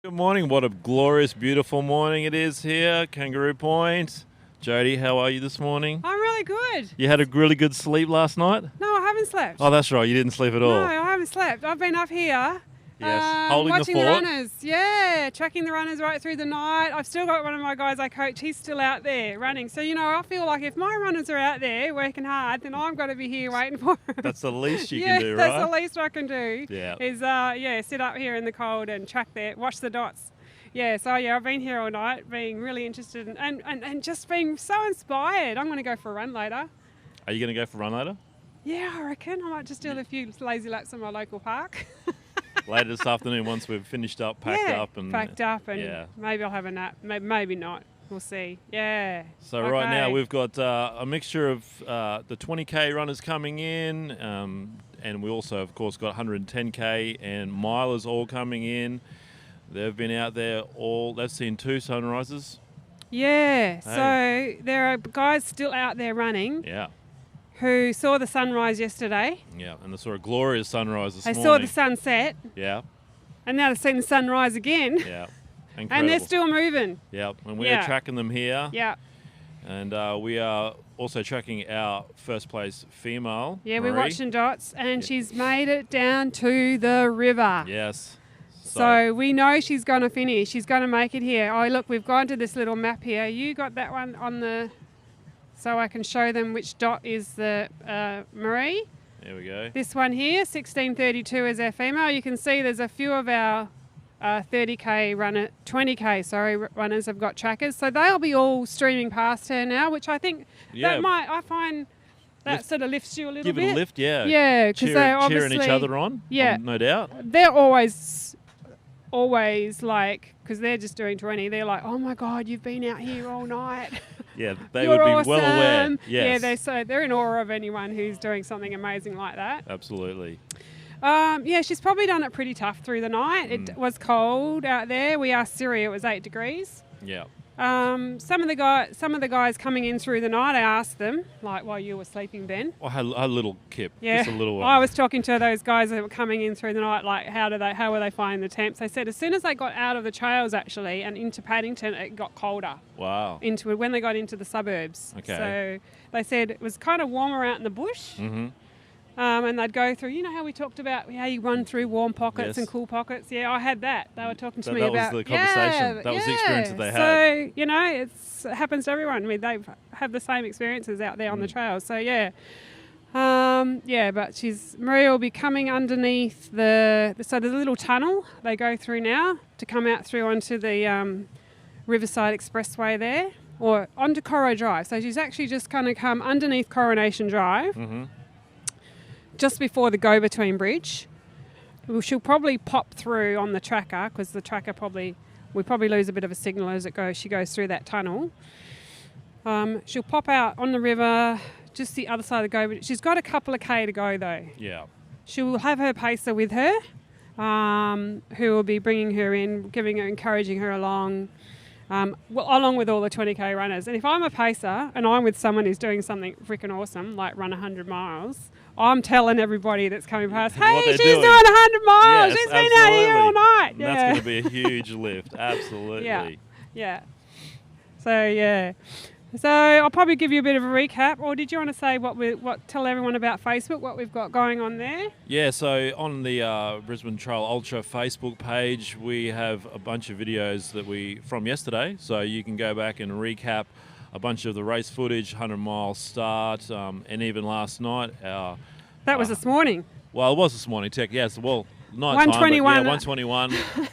Good morning. What a glorious, beautiful morning it is here, Kangaroo Point. Jody, how are you this morning? I'm really good. You had a really good sleep last night? No, I haven't slept. Oh, that's right. You didn't sleep at all. No, I haven't slept. I've been up here. Yes, holding the watching fort. runners. Yeah, tracking the runners right through the night. I've still got one of my guys I coach. He's still out there running. So, I feel like if my runners are out there working hard, then I've got to be here waiting for them. That's the least you can do, right? That's the least I can do. Yeah. Is sit up here in the cold and track there, watch the dots. Yeah, so I've been here all night, being really interested and just being so inspired. I'm going to go for a run later. Are you going to go for a run later? Yeah, I reckon. I might just do a few lazy laps in my local park. Later this afternoon, once we've finished up, packed up, and maybe I'll have a nap. Maybe not. We'll see. Yeah. So right now we've got a mixture of the 20k runners coming in, and we also, of course, got 110k and milers all coming in. They've been out there they've seen 2 sunrises. Yeah. Hey. So there are guys still out there running. Yeah. Who saw the sunrise yesterday. Yeah, and they saw a glorious sunrise this morning. They saw the sunset. Yeah. And now they've seen the sunrise again. Yeah. Incredible. And they're still moving. Yeah, and we're tracking them here. Yeah. And we are also tracking our first place female. Yeah, Marie. we're watching dots, and she's made it down to the river. Yes. So we know she's going to finish. She's going to make it here. Oh, look, we've gone to this little map here. You got that one on the... So I can show them which dot is the Marie. There we go. This one here, 1632 is our female. You can see there's a few of our 30k runner, 20k runners have got trackers. So they'll be all streaming past her now, which I think I find that sort of lifts you a little bit. Give it a lift, yeah. Yeah, because they're obviously cheering each other on. Yeah, no doubt. They're always like, because they're just doing 20. They're like, oh my God, you've been out here all night. Yeah, they You're would be awesome. well aware. Yes. Yeah, they're in awe of anyone who's doing something amazing like that. Absolutely. She's probably done it pretty tough through the night. It was cold out there. We asked Siri, it was 8 degrees. Yeah. Some of the guys coming in through the night, I asked them, like while you were sleeping, Ben. I had a little kip. Yeah. Just a little one. I was talking to those guys that were coming in through the night, like how were they finding the temps? They said as soon as they got out of the trails actually and into Paddington, it got colder. Wow. When they got into the suburbs. Okay. So they said it was kind of warmer out in the bush. Mm-hmm. And they'd go through, how we talked about how you run through warm pockets and cool pockets. Yeah, I had that. They were talking to me about... That was the conversation. That was the experience that they had. So, it happens to everyone. I mean, they have the same experiences out there on the trails. So, yeah. But Maria will be coming underneath so there's a little tunnel they go through now to come out through onto the Riverside Expressway there, or onto Corro Drive. So she's actually just going to come underneath Coronation Drive. Mm-hmm. Just before the go-between bridge. She'll probably pop through on the tracker because the tracker we probably lose a bit of a signal as she goes through that tunnel. She'll pop out on the river, just the other side of the go. She's got a couple of K to go though. Yeah. She will have her pacer with her, who will be bringing her in, encouraging her along. Along with all the 20k runners. And if I'm a pacer and I'm with someone who's doing something freaking awesome, like run 100 miles, I'm telling everybody that's coming past, hey, she's doing 100 miles. Yes, she's been out here all night. Yeah. That's going to be a huge lift. Absolutely. Yeah. So I'll probably give you a bit of a recap. Or did you want to say tell everyone about Facebook, what we've got going on there? Yeah, so on the Brisbane Trail Ultra Facebook page, we have a bunch of videos from yesterday. So you can go back and recap a bunch of the race footage, 100-mile start, and even last night. That was this morning. Well, it was this morning, yes. Well, night 121. time. 121.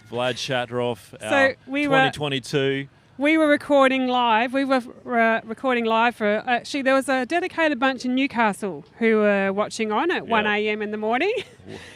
Vlad Shatrov, so 2022. We were recording live. We were recording live for... Actually, there was a dedicated bunch in Newcastle who were watching on at 1 a.m. in the morning,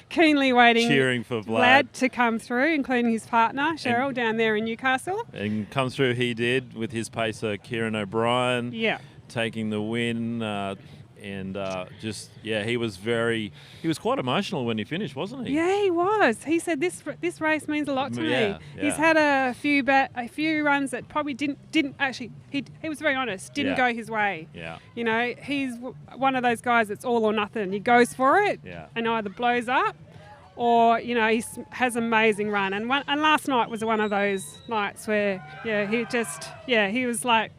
keenly waiting... Cheering for Vlad to come through, including his partner, Cheryl, down there in Newcastle. And come through he did with his pacer, Kieran O'Brien, taking the win. He was quite emotional when he finished, wasn't he? Yeah, he was. He said this race means a lot to me. Yeah. He's had a few runs that probably didn't actually. He was very honest. Didn't go his way. Yeah. He's one of those guys that's all or nothing. He goes for it, and either blows up, or he has amazing run. And last night was one of those nights where he was like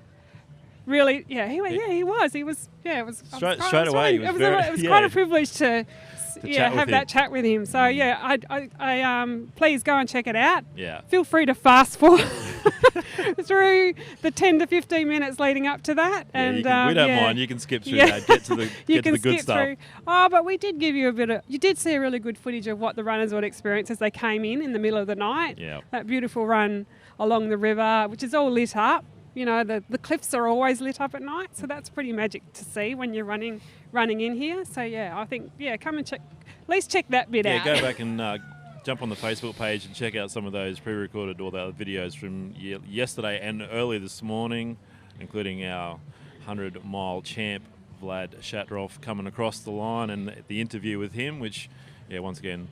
really he was it was straight away. It was quite a privilege to have that chat with him. So I please go and check it out. Yeah. Feel free to fast forward through the 10 to 15 minutes leading up to that. And we don't mind. You can skip through that. Get to the good stuff. Through. Oh, but we did give you you did see a really good footage of what the runners would experience as they came in the middle of the night. Yeah. That beautiful run along the river, which is all lit up. The cliffs are always lit up at night, so that's pretty magic to see when you're running in here. So I think come and check, at least check that bit out. Yeah, go back and jump on the Facebook page and check out some of those pre-recorded or the videos from yesterday and early this morning, including our 100-mile champ Vlad Shatrov coming across the line and the interview with him, which once again,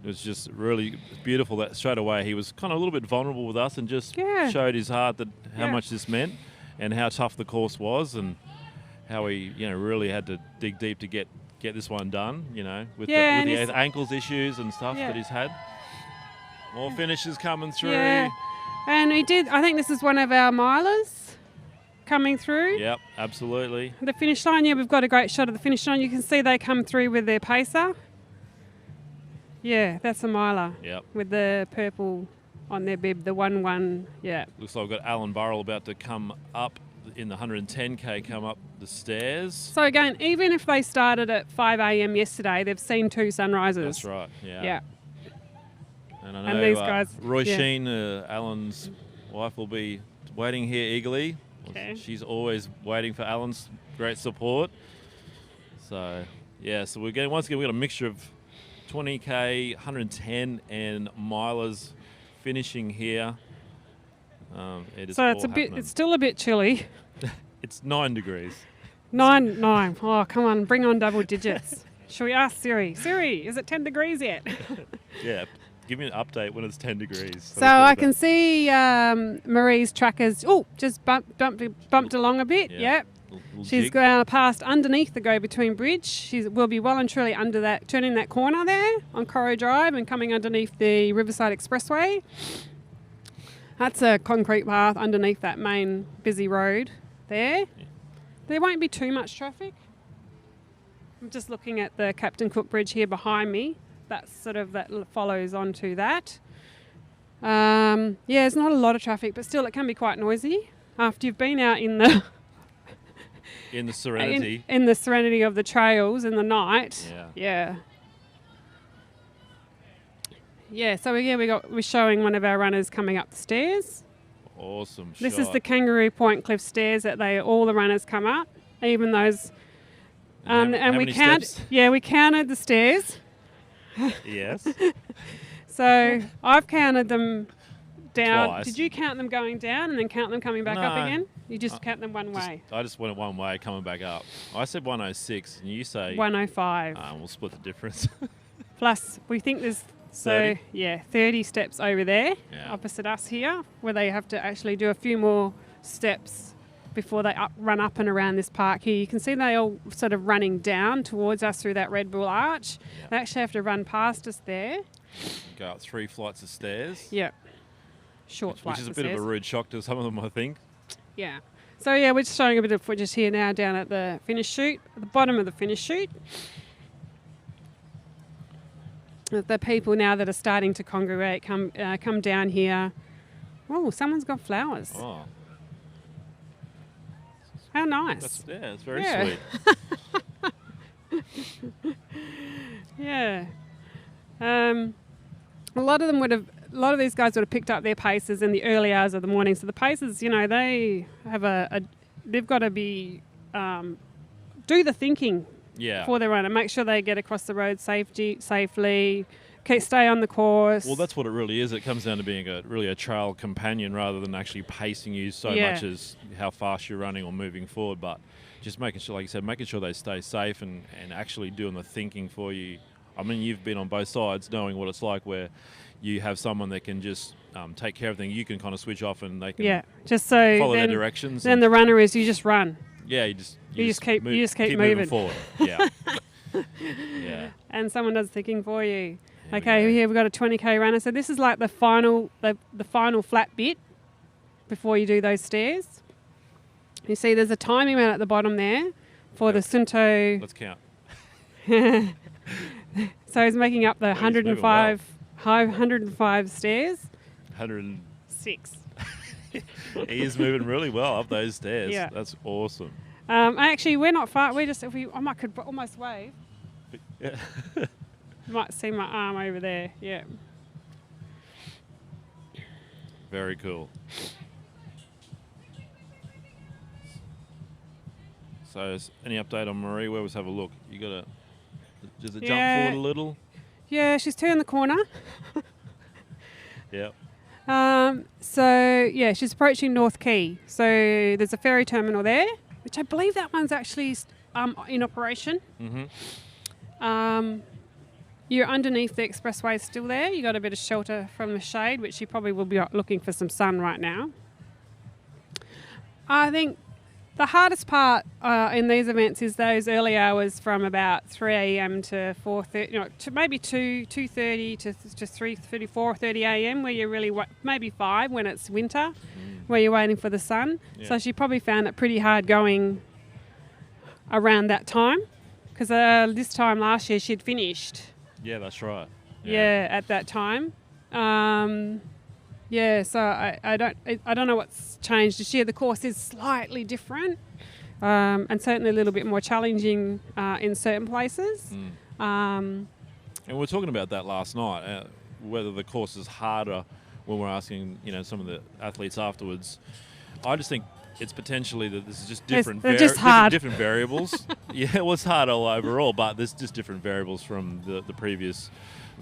it was just really beautiful that straight away he was kind of a little bit vulnerable with us and just showed his heart that how much this meant and how tough the course was and how he really had to dig deep to get this one done, with the ankles issues and stuff that he's had. More finishes coming through. Yeah, and he did. I think this is one of our milers coming through. Yep, absolutely. The finish line, we've got a great shot of the finish line. You can see they come through with their pacer. Yeah, that's a miler. Yep. With the purple on their bib, the 1-1. Yeah. Looks like we've got Alan Burrell about to come up in the 110K, come up the stairs. So again, even if they started at 5 a.m. yesterday, they've seen 2 sunrises. That's right, yeah. Yeah. And I know these guys, Roy Sheen, Alan's wife, will be waiting here eagerly. Okay. She's always waiting for Alan's great support. So, so we've got a mixture of 20K, 110 and milers finishing here. It's still a bit chilly. It's 9 degrees. 9. Oh, come on, bring on double digits. Shall we ask Siri? Siri, is it 10 degrees yet? Yeah, give me an update when it's 10 degrees. So I can see Marie's trackers. Oh, just bumped along a bit. Yep. She's going past underneath the go-between bridge. She will be well and truly under that, turning that corner there on Corro Drive and coming underneath the Riverside Expressway. That's a concrete path underneath that main busy road there. Yeah. There won't be too much traffic. I'm just looking at the Captain Cook Bridge here behind me. That follows onto that. There's not a lot of traffic, but still it can be quite noisy after you've been out in the in the serenity. In the serenity of the trails in the night. Yeah. Yeah, so we're showing one of our runners coming up the stairs. Awesome shot. This is the Kangaroo Point Cliff stairs that all the runners come up, even those. And we count. Yeah, we counted the stairs. Yes. So I've counted them down. Twice. Did you count them going down and then count them coming back up again? You just count them one way. I just went one way coming back up. I said 106 and you say 105. We'll split the difference. Plus, we think there's 30 steps over there opposite us here, where they have to actually do a few more steps before they run up and around this park here. You can see they all sort of running down towards us through that Red Bull Arch. Yep. They actually have to run past us there. Go up 3 flights of stairs. Yep. Short flights of stairs. Which is a bit of a rude shock to some of them, I think. Yeah. So, we're just showing a bit of footage here now down at the finish chute, at the bottom of the finish chute. The people now that are starting to congregate come down here. Oh, someone's got flowers. Oh. How nice. It's very sweet. Yeah. A lot of these guys would have picked up their paces in the early hours of the morning. So the paces, they have they've got to be do the thinking for their run and make sure they get across the road safely, stay on the course. Well, that's what it really is. It comes down to being a trail companion rather than actually pacing you so much as how fast you're running or moving forward. But just making sure, like you said, making sure they stay safe and actually doing the thinking for you. I mean, you've been on both sides knowing what it's like where you have someone that can just take care of things. You can kind of switch off and they can just so follow their directions. Then the runner is you just run. Yeah, you just keep moving forward. Yeah. And someone does thinking for you. Okay, here we've got a 20k runner. So this is like the final flat bit before you do those stairs. You see there's a timing amount at the bottom there for the Sunto. Let's count. So he's making up the 105 stairs. 106. He is moving really well up those stairs. Yeah. That's awesome. Actually, we're not far. We're just I could almost wave. Yeah. You might see my arm over there. Yeah. Very cool. So, any update on Marie? Where was have a look? You got to. Does it jump forward a little? Yeah, she's turned the corner. Yep. So yeah, she's approaching North Quay. So there's a ferry terminal there, which I believe that one's actually in operation. Mm-hmm. You're underneath the expressway still there. You got a bit of shelter from the shade, which you probably will be looking for some sun right now. I think the hardest part in these events is those early hours from about 3 a.m. to 4:30, to maybe 2:30 to 3:30, 4:30 a.m. where you're really maybe 5 when it's winter, where you're waiting for the sun. Yeah. So she probably found it pretty hard going around that time, because this time last year she'd finished. Yeah, that's right. Yeah, at that time. Yeah, so I don't know what's changed this year. The course is slightly different, and certainly a little bit more challenging in certain places. And we were talking about that last night, whether the course is harder when we're asking, some of the athletes afterwards. I just think it's potentially that this is just different. They're just hard. Different variables. Yeah, it was hard all overall, but there's just different variables from the previous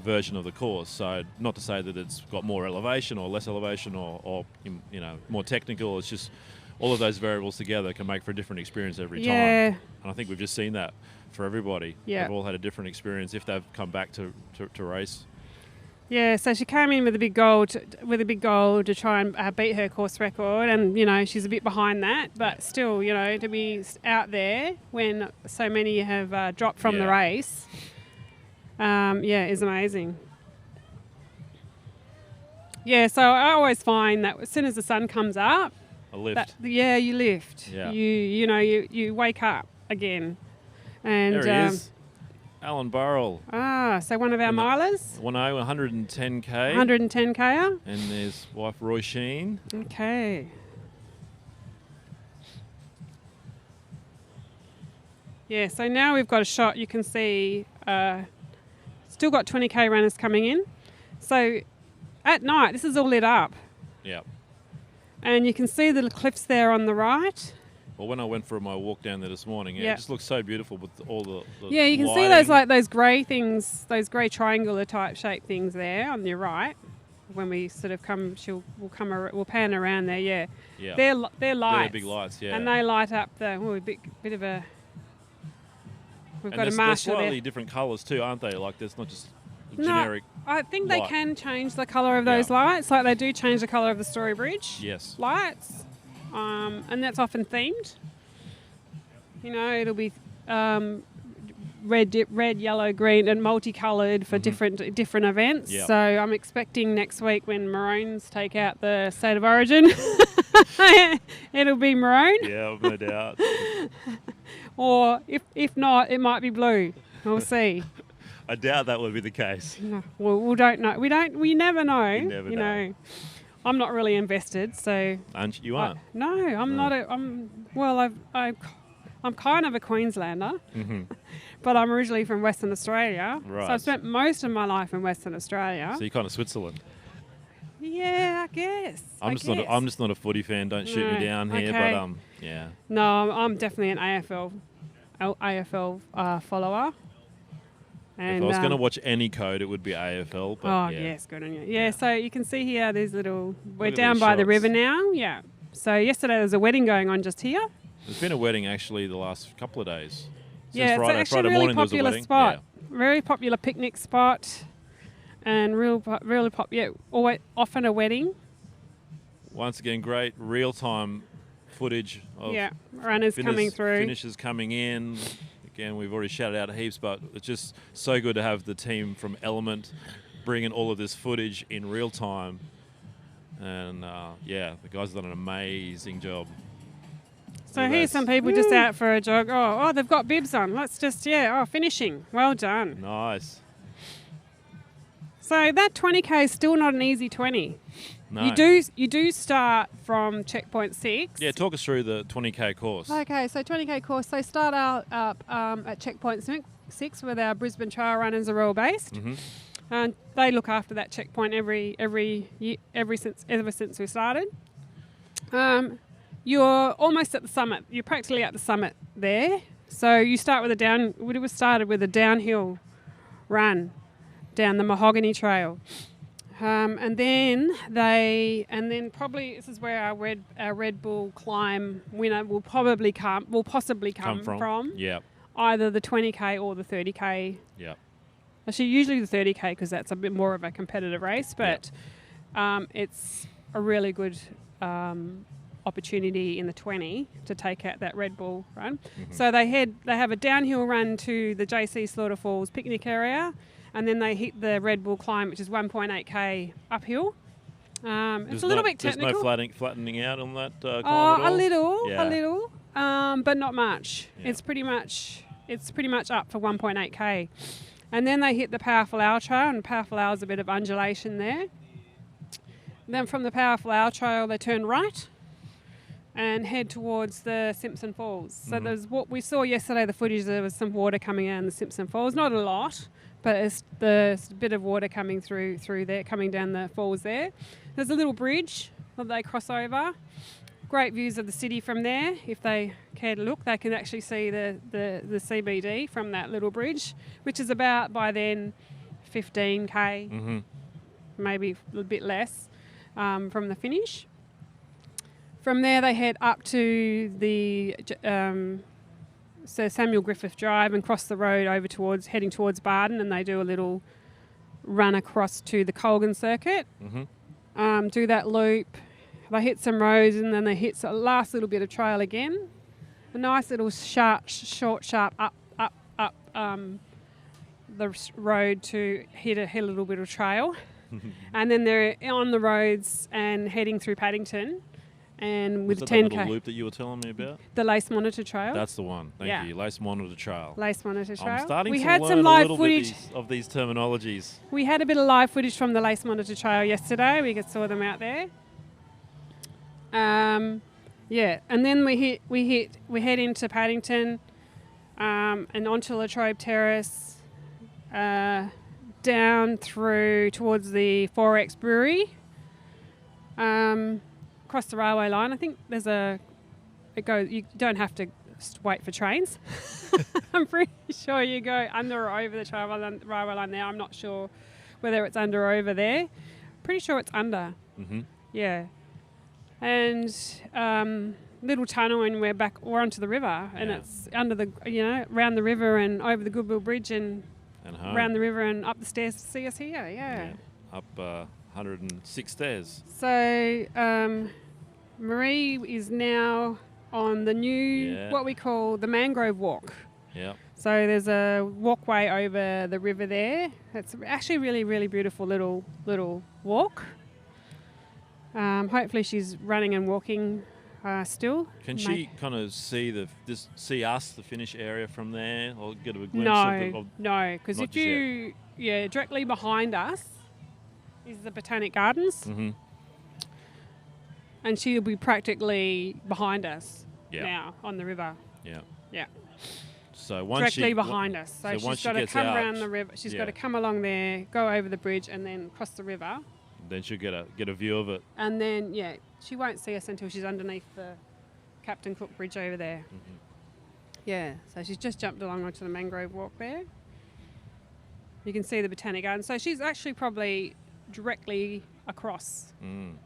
version of the course. So not to say that it's got more elevation or less elevation or more technical. It's just all of those variables together can make for a different experience every time. And I think we've just seen that for everybody. Yeah. They've all had a different experience if they've come back to race. Yeah, so she came in with a big goal to try and beat her course record, and she's a bit behind that, but still, to be out there when so many have dropped from the race, is amazing. Yeah, so I always find that as soon as the sun comes up, a lift. You lift. Yeah. You wake up again, and there he is. Alan Burrell. So one of our milers. 110k. 110k. And there's wife Roy Sheen. Okay. Yeah, so now we've got a shot. You can see still got 20k runners coming in. So at night, this is all lit up. Yeah. And you can see the cliffs there on the right. Well, when I went for my walk down there this morning, it just looks so beautiful with all the you can lighting. see those grey things, those grey triangular type shaped things there on your right. When we sort of come, we'll pan around there. Yeah. They're lights. They're big lights. Yeah. And they light up bit of a. We've got a marshal they're slightly there. different colours too, aren't they? Like there's not just generic. I think light. they can change the colour of those lights. Like they do change the colour of the Story Bridge. Yes. Lights. And that's often themed. It'll be red, yellow, green, and multicoloured for different events. Yep. So I'm expecting next week when Maroons take out the State of Origin, it'll be maroon. Yeah, no doubt. Or if not, it might be blue. We'll see. I doubt that would be the case. No, we don't know. We never know. You never know. I'm not really invested, so. You aren't? No, I'm not. I'm kind of a Queenslander, but I'm originally from Western Australia. Right. So I've spent most of my life in Western Australia. So you're kind of Switzerland. Yeah, I guess. I'm just not a footy fan. Don't shoot me down here, but yeah. No, I'm definitely an AFL follower. And if I was going to watch any code, it would be AFL. But yes, good on you. Yeah, so you can see here, we're at down these by the shots. river now. Yeah. So yesterday there was a wedding going on just here. There's been a wedding actually the last couple of days. Since It's Friday, actually a really morning popular there was a wedding. spot. Very popular picnic spot, and really popular. Always often a wedding. Once again, great real-time footage of runners coming through. finishes coming in. again, we've already shouted out heaps, but it's just so good to have the team from Element bringing all of this footage in real time. And yeah, the guys have done an amazing job. So here's some people just out for a jog. Oh, they've got bibs on. Let's just, finishing. Well done. Nice. So that 20K is still not an easy 20. No. You do start from checkpoint 6. Yeah, talk us through the 20K course. Okay, so 20K course, they start out up at checkpoint 6 where our Brisbane trail runners are all based. Mm-hmm. And they look after that checkpoint every year, ever since we started. You're almost at the summit. You're practically at the summit there. So you start with started with a downhill run down the Mahogany Trail. And then probably this is where our Red Bull climb winner will possibly come from. Yeah. Either the 20K or the 30K. Yeah. Actually, usually the 30K because that's a bit more of a competitive race, but it's a really good opportunity in the 20 to take out that Red Bull run. Mm-hmm. So they have a downhill run to the JC Slaughter Falls picnic area, and then they hit the Red Bull climb, which is 1.8K uphill. It's a little bit technical. There's no flattening out on that climb at all? A little, but not much. Yeah. It's pretty much up for 1.8K. And then they hit the Powerful Owl Trail, and Powerful Owl is a bit of undulation there. Then from the Powerful Owl Trail, they turn right and head towards the Simpson Falls. So there's what we saw yesterday, the footage, there was some water coming out in the Simpson Falls. Not a lot, but there's a bit of water coming through there, coming down the falls there. There's a little bridge that they cross over. Great views of the city from there. If they care to look, they can actually see the CBD from that little bridge, which is about, by then, 15K, maybe a little bit less from the finish. From there, they head up to the Sir Samuel Griffith Drive and cross the road over heading towards Barden, and they do a little run across to the Colgan Circuit. Do that loop. They hit some roads, and then they hit the last little bit of trail again. A nice little short, sharp up the road to hit a little bit of trail. And then they're on the roads and heading through Paddington. And with the 10K. That little loop that you were telling me about? The Lace Monitor Trail. That's the one. Thank you. Lace Monitor Trail. Lace Monitor Trail. I'm starting we to had learn some a live little footage bit of these terminologies. We had a bit of live footage from the Lace Monitor Trail yesterday. We saw them out there. And then we head into Paddington, and onto Latrobe Terrace, down through towards the 4X Brewery. Across the railway line. I think you don't have to wait for trains. I'm pretty sure you go under or over the railway line now. I'm not sure whether it's under or over there. Pretty sure it's under. Yeah. And little tunnel, and we're onto the river, and it's under around the river and over the Goodwill Bridge and around the river and up the stairs to see us here. Yeah. Up 106 stairs. So Marie is now on the new, what we call the Mangrove Walk. Yeah. So there's a walkway over the river there. It's actually a really, really beautiful little walk. Hopefully she's running and walking still. Can she kind of see us, the finish area from there, or get a glimpse of No, because if you, directly behind us is the Botanic Gardens. And she'll be practically behind us now on the river. Yeah. So once directly behind us. So she's got to come around the river. She's got to come along there, go over the bridge, and then cross the river. Then she'll get a view of it. And then she won't see us until she's underneath the Captain Cook Bridge over there. Yeah. So she's just jumped along onto the Mangrove Walk there. You can see the Botanic Garden. So she's actually probably directly across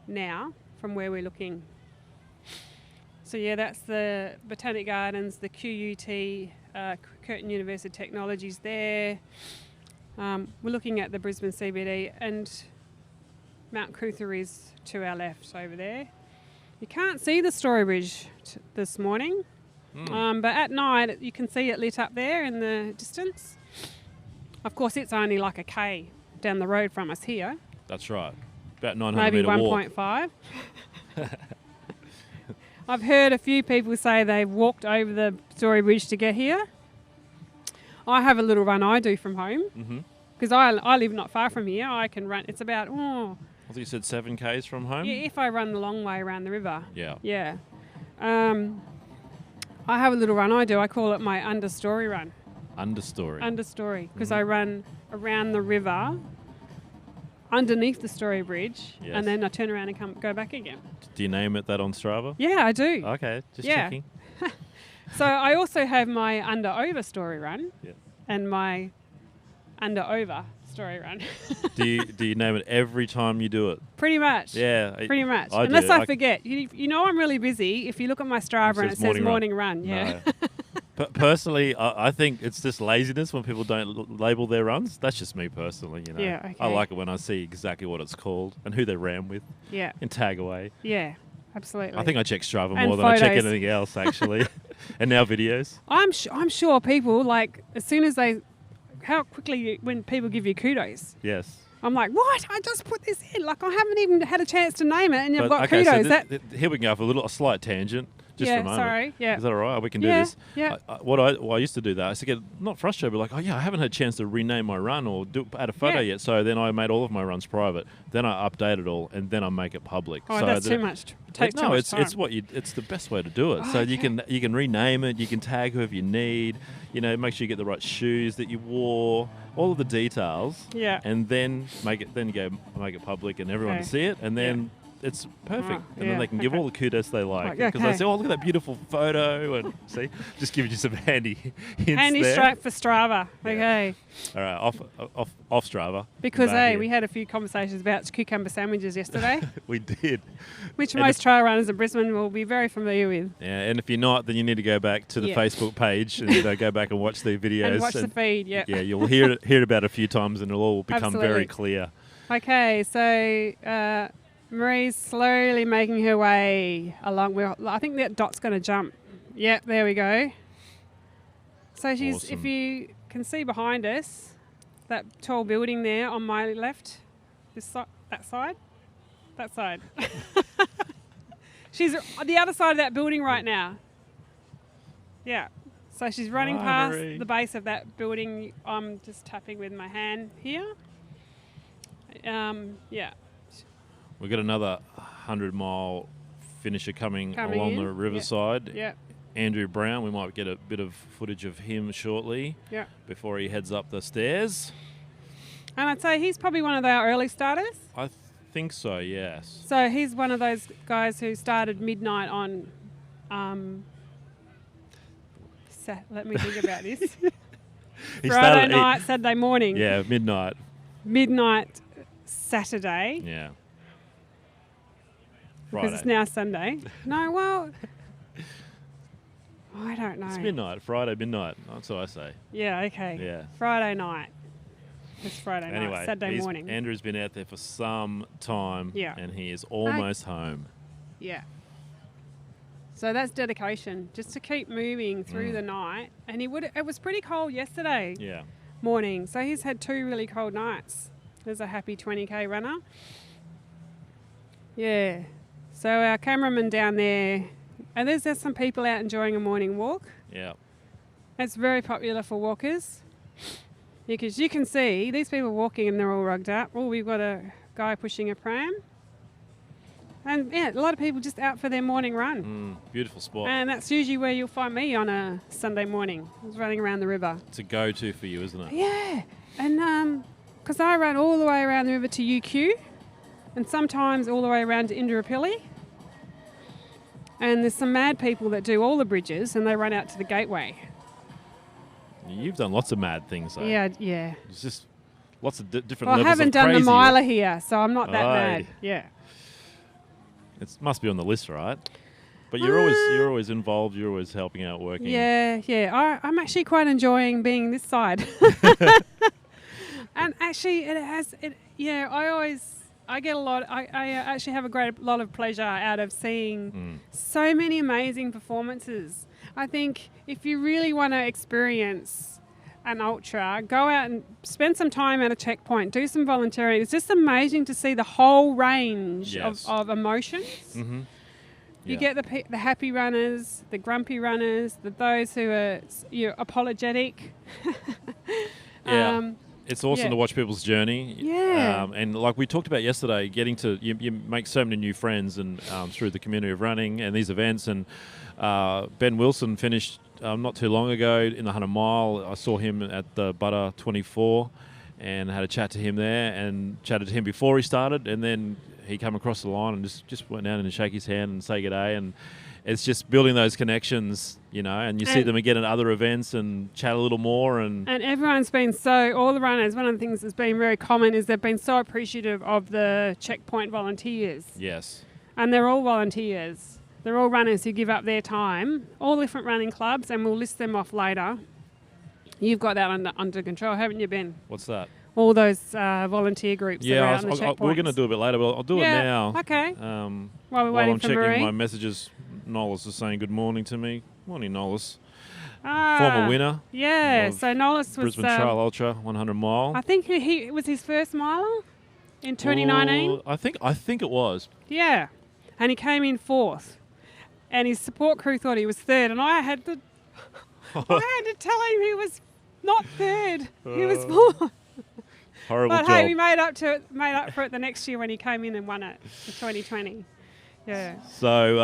now from where we're looking. So that's the Botanic Gardens, the QUT, Curtin University Technologies there. We're looking at the Brisbane CBD, and Mount Cootha is to our left over there. You can't see the Story Bridge this morning. But at night, you can see it lit up there in the distance. Of course, it's only like a K down the road from us here. That's right. About 900 Maybe metre walk. 1.5. I've heard a few people say they've walked over the Story Bridge to get here. I have a little run I do from home because I live not far from here. I can run. It's about, I think you said 7 Ks from home? yeah, if I run the long way around the river. Yeah. Yeah. I have a little run I do. I call it my understory run. Understory. Understory, because I run around the river underneath the Story Bridge, Yes. and then I turn around and go back again. Do you name it that on Strava? Yeah, I do. Okay, just Yeah. checking. So I also have my under-over story run Yeah. and my under-over story run. Do you name it every time you do it? Pretty much. Yeah. Pretty much. I Unless do. I forget. You know I'm really busy. If you look at my Strava and it says morning run. Yeah. No. Personally, I think it's just laziness when people don't label their runs. That's just me personally, you know. Yeah, okay. I like it when I see exactly what it's called and who they ran with Yeah. and tag away. Yeah. Absolutely. I think I check Strava And more than I check photos. anything else, actually. And now videos. I'm sure people, like, as soon as how quickly when people give you kudos. Yes. I'm like, what? I just put this in. Like, I haven't even had a chance to name it, and you've got okay, kudos. so here we can go for a slight tangent. Just for a moment. Sorry. Yeah. Is that all right? We can do Yeah, this. yeah. I used to do that. I used to get not frustrated, but like, oh yeah, I haven't had a chance to rename my run or add a photo yet. So then I made all of my runs private. Then I update it all, and then I make it public. Oh, so that's too much. It takes too much time. It's the best way to do it. So you can rename it. You can tag whoever you need. You know, make sure you get the right shoes that you wore. All of the details. Yeah. And then make it public, and everyone can see it, and then. It's perfect. And then they can give all the kudos they like. Because they say, oh, look at that beautiful photo. And see, just giving you some handy hints Handy there. stroke for Strava. Yeah. Okay. All right, off Strava. Because, Back here. we had a few conversations about cucumber sandwiches yesterday, We did. which And most trail runners in Brisbane will be very familiar with. Yeah, and if you're not, then you need to go back to the Yeah. Facebook page and go back and watch the videos. And watch the feed, yeah. Yeah, you'll hear it about a few times and it'll all become very Absolutely. clear. Okay, so Marie's slowly making her way along. I think that dot's going to jump. Yep, there we go. So she's, Awesome. if you can see behind us, that tall building there on my left, that side. She's on the other side of that building right now. Yeah. So she's running Hi, past Marie. the base of that building. I'm just tapping with my hand here. Yeah. We've got another 100-mile finisher coming along in. the riverside. Yeah. Andrew Brown, we might get a bit of footage of him shortly Yeah. before he heads up the stairs. And I'd say he's probably one of our early starters. I think so, yes. So he's one of those guys who started midnight on. Let me think about this. He Friday night, Saturday morning. Yeah, midnight. Midnight, Saturday. Yeah. Because it's now Sunday. No, well, I don't know. It's midnight, Friday midnight. That's what I say. Yeah, okay. Yeah. Friday night. It's Friday Anyway, night, Saturday morning. Andrew's been out there for some time, Yeah. and he is almost home. Yeah. So that's dedication, just to keep moving through the night. And it was pretty cold yesterday Yeah. morning, so he's had 2 really cold nights. There's a happy 20k runner. Yeah. So our cameraman down there, and there's some people out enjoying a morning walk. Yeah. It's very popular for walkers. Because you can see these people walking and they're all rugged up. Oh, we've got a guy pushing a pram. And yeah, a lot of people just out for their morning run. Beautiful spot. And that's usually where you'll find me on a Sunday morning. I was running around the river. It's a go-to for you, isn't it? Yeah. And because I run all the way around the river to UQ and sometimes all the way around to Indooroopilly. And there's some mad people that do all the bridges and they run out to the gateway. You've done lots of mad things, though. Yeah, yeah. It's just lots of different Well, I levels haven't of done the crazy. miler here, so I'm not that Aye. mad. Yeah. It must be on the list, right? But you're always involved. You're always helping out, working. Yeah. I'm actually quite enjoying being this side. And actually, I always I get a lot. I actually have a great lot of pleasure out of seeing so many amazing performances. I think if you really want to experience an ultra, go out and spend some time at a checkpoint, do some volunteering. It's just amazing to see the whole range of emotions. Mm-hmm. You get the happy runners, the grumpy runners, those who are apologetic. It's awesome to watch people's journey. Yeah. And like we talked about yesterday, getting to you make so many new friends and through the community of running and these events. And Ben Wilson finished not too long ago in the 100 mile. I saw him at the Butter 24 and had a chat to him there and chatted to him before he started. And then he came across the line and just went down and shake his hand and say good day. And it's just building those connections, and you see them again at other events and chat a little more. And everyone's been all the runners, one of the things that's been very common is they've been so appreciative of the checkpoint volunteers. Yes. And they're all volunteers. They're all runners who give up their time, all different running clubs, and we'll list them off later. You've got that under control, haven't you, Ben? What's that? All those volunteer groups that are out on the checkpoints. We're going to do a bit later, but I'll do it now. Okay. While we're waiting I'm for checking Marie. my messages, Nolis is saying good morning to me. Morning, Nolis. Former winner. Yeah, so Nolis was... Brisbane Trail Ultra 100 mile. I think it was his first miler in 2019. I think it was. Yeah, and he came in fourth. And his support crew thought he was third, and I had to tell him he was not third. He was fourth. Horrible job. But hey, we made up for it the next year when he came in and won it in 2020. Yeah. So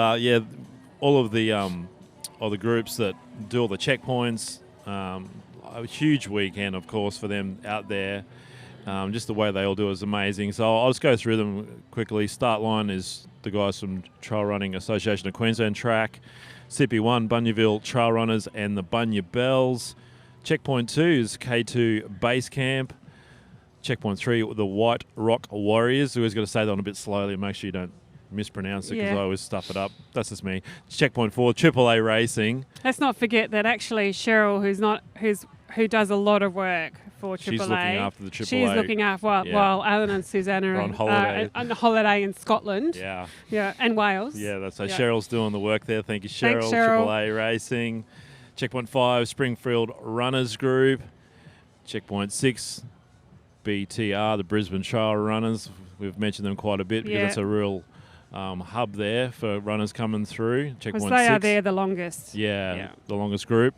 all of the groups that do all the checkpoints, a huge weekend, of course, for them out there. Just the way they all do is amazing. So I'll just go through them quickly. Start line is the guys from Trail Running Association of Queensland Track, CP1, Bunyaville Trail Runners and the Bunya Bells. Checkpoint 2 is K2 Base Camp. Checkpoint 3, the White Rock Warriors. We always got to say that one a bit slowly and make sure you don't mispronounce it because I always stuff it up. That's just me. Checkpoint 4, AAA Racing. Let's not forget that actually Cheryl, who does a lot of work for AAA. She's looking after the AAA. She's looking after while Alan and Susanna are on holiday in Scotland. Yeah. Yeah, and Wales. Yeah, that's so Cheryl's doing the work there. Thank you, Cheryl. Thanks, Cheryl. AAA Racing. Checkpoint 5, Springfield Runners Group. Checkpoint 6, BTR, the Brisbane Trail Runners. We've mentioned them quite a bit because it's a real hub there for runners coming through. Checkpoint 6. They are there the longest. Yeah, the longest group.